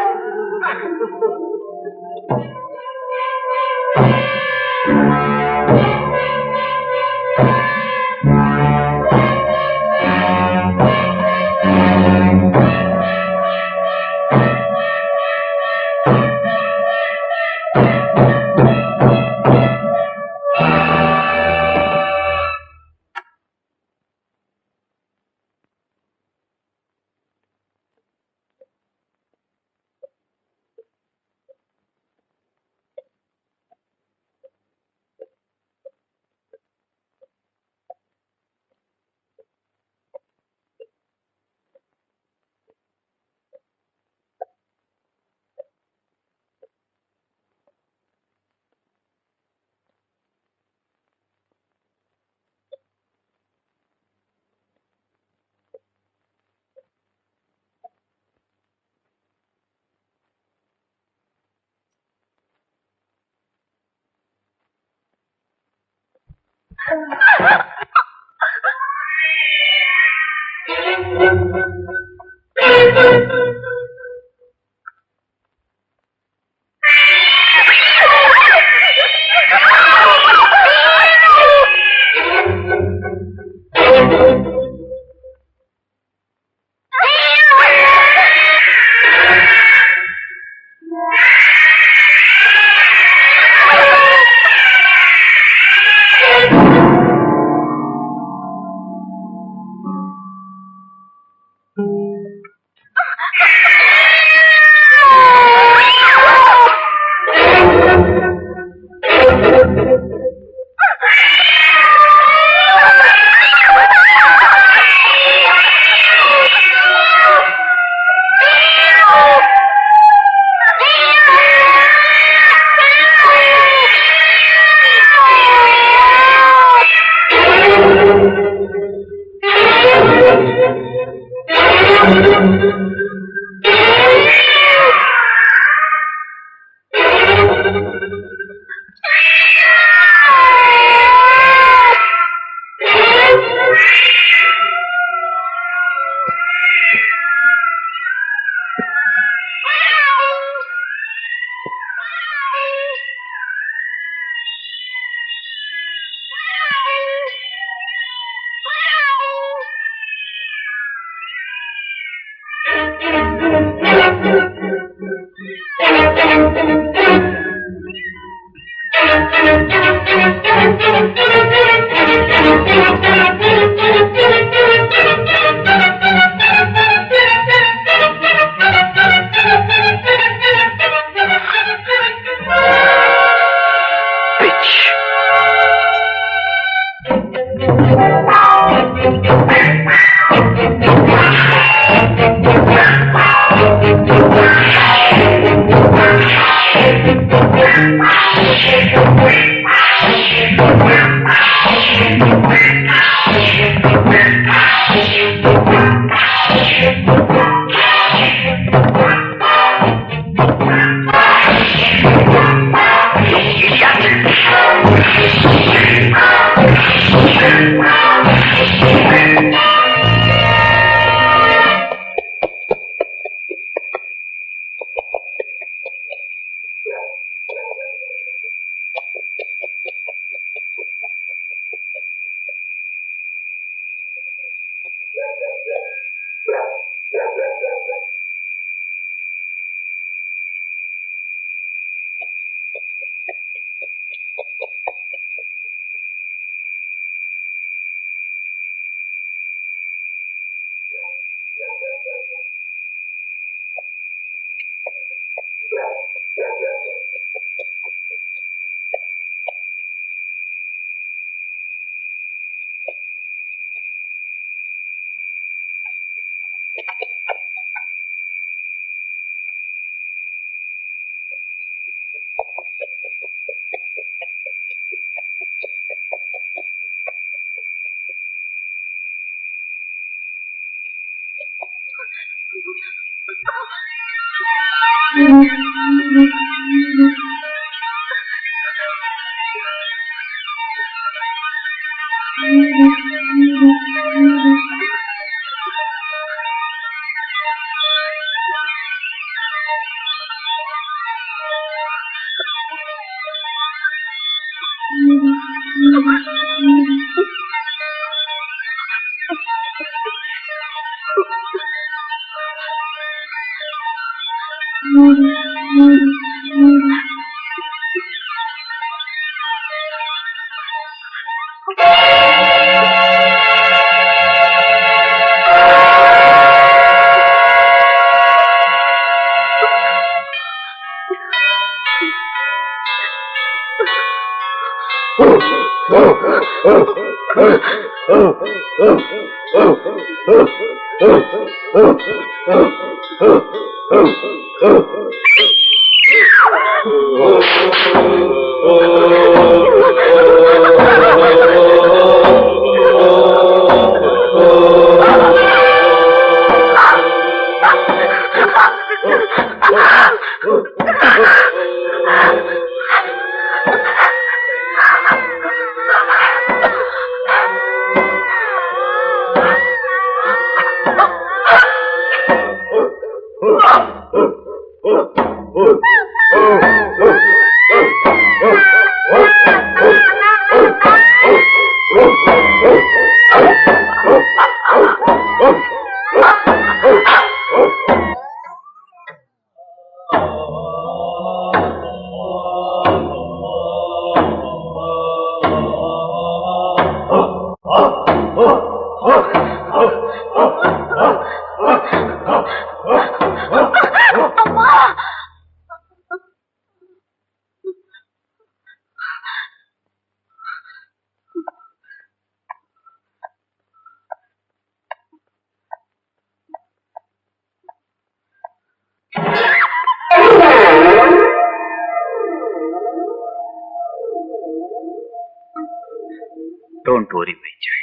Don't worry, my child.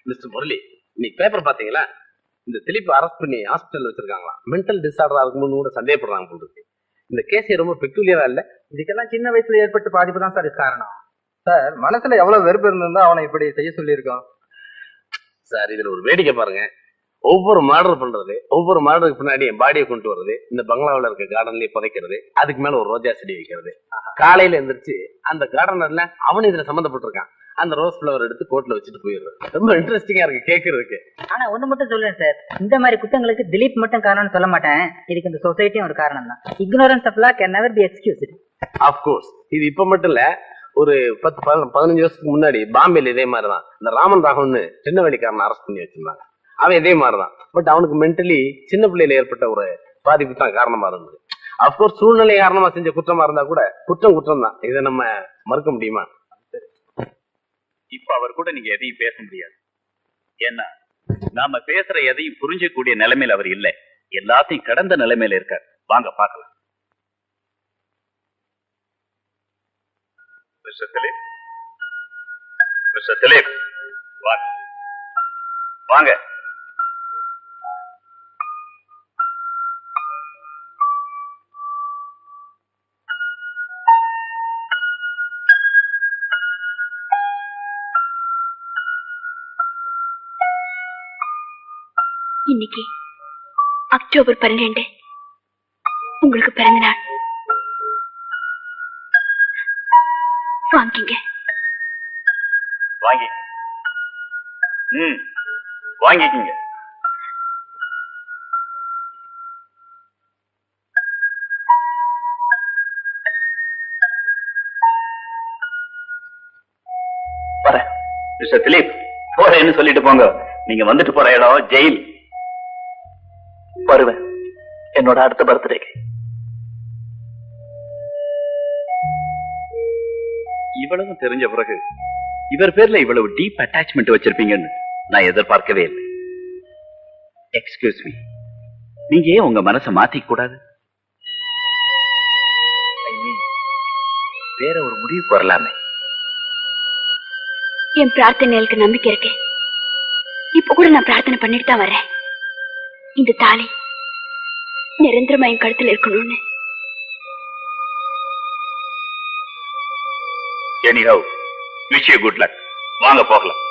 Mister Murali, இன்னைக்கு பேப்பர் பாத்தீங்களா? இந்த திலீப் அரெஸ்ட் பண்ணி ஹாஸ்பிட்டல் வச்சிருக்காங்களா? மென்டல் டிசார்டரா இருக்கும்போது கூட சந்தேகப்படுறாங்க போல இருக்கு. இந்த கேஸ் ரொம்ப பெக்குலியரா இல்ல? இதுக்கெல்லாம் சின்ன வயசுல ஏற்பட்ட பாதிப்பு தான் சார் காரணம். சார் மனசுல எவ்வளவு வெறுப்பு இருந்திருந்தா அவனை இப்படி செய்ய சொல்லியிருக்கான். சார் இதுல ஒரு வேடிக்கை பாருங்க. ஒவ்வொரு மர்டர் பண்றது, ஒவ்வொரு மர்டருக்கு பின்னாடி என் பாடியை கொண்டு வர்றது, இந்த பங்களாவில் இருக்க கார்டன்லயே புதைக்கிறது, அதுக்கு மேல ஒரு ரோஜா செடி வைக்கிறது. காலையில எந்திரிச்சு அந்த கார்டனர்ல அவனு இதுல சம்மந்தப்பட்டிருக்கான். அந்த ரோஸ் ஃபிளவர் எடுத்து கோட்ல வச்சுட்டு போயிடுறது. ரொம்ப இன்ட்ரெஸ்டிங்கா இருக்கு கேட்கறதுக்கு. ஆனா ஒண்ணு மட்டும் சொல்லுவேன் சார், இந்த மாதிரி குற்றங்களுக்கு திலீப் மட்டும் காரணம்னு சொல்ல மாட்டேன். இதுக்கு இந்த சொசைட்டியும் ஒரு காரணம் தான். Ignorance of law can never be excused. Of course இது இப்ப மட்டும் இல்ல, ஒரு 10-15 வருஷத்துக்கு முன்னாடி பாம்பேல இதே மாதிரிதான் இந்த ராமன் ராகவன் சின்னவெளிக்காரன் அரெஸ்ட் பண்ணி வச்சிருந்தாங்க. அவன் இதே மாதிரிதான். பட் அவனுக்கு மென்டலி சின்ன பிள்ளையில ஏற்பட்ட ஒரு பாதிப்பு தான் காரணமா இருந்தது. அப்கோர்ஸ் சூழ்நிலை காரணமா செஞ்ச குற்றமா இருந்தா கூட குற்றம் தான். இதை நம்ம மறுக்க முடியுமா? இப்ப அவர் கூட நீங்க எதையும் பேச முடியாது. ஏன்னா நாம பேசுற எதையும் புரிஞ்சக்கூடிய நிலைமையில அவர் இல்லை. எல்லாத்தையும் கடந்த நிலைமையில இருக்கார். வாங்க பார்க்கலாம். மிஸ்டர் திலீப், மிஸ்டர் திலீப், வாங்க வாங்க. இன்னைக்கு அக்டோபர் 12 உங்களுக்கு பிறந்த நாள். வாங்கிங்க. வாங்கிக்கங்க. வாங்கிக்கங்க. வரேன். மிஸ்டர் திலீப், போறேன்னு சொல்லிட்டு போங்க. நீங்க வந்துட்டு போற இடம் ஜெயில். வருவேன் என்னோட அடுத்த பர்த்டேக்கு. இவ்வளவு தெரிஞ்ச பிறகு இவர் பேர்ல இவ்வளவு டீப் அட்டாச்மெண்ட் வச்சிருப்பீங்கன்னு நான் எதிர்பார்க்கவே இல்லை. எக்ஸ்கியூஸ் மீ, நீங்க ஏன் உங்க மனசை மாத்திக்க கூடாது? வேற ஒரு முடிவுக்கு வரலாமே. என் பிரார்த்தனைகளுக்கு நம்பிக்கை இருக்கு. இப்ப கூட நான் பிரார்த்தனை பண்ணிட்டு தான் வரேன். இந்த தாலி நிரந்தரமா என் கழுத்துல இருக்கணும்னு. Anyhow, wish you good luck. வாங்க போகலாம்.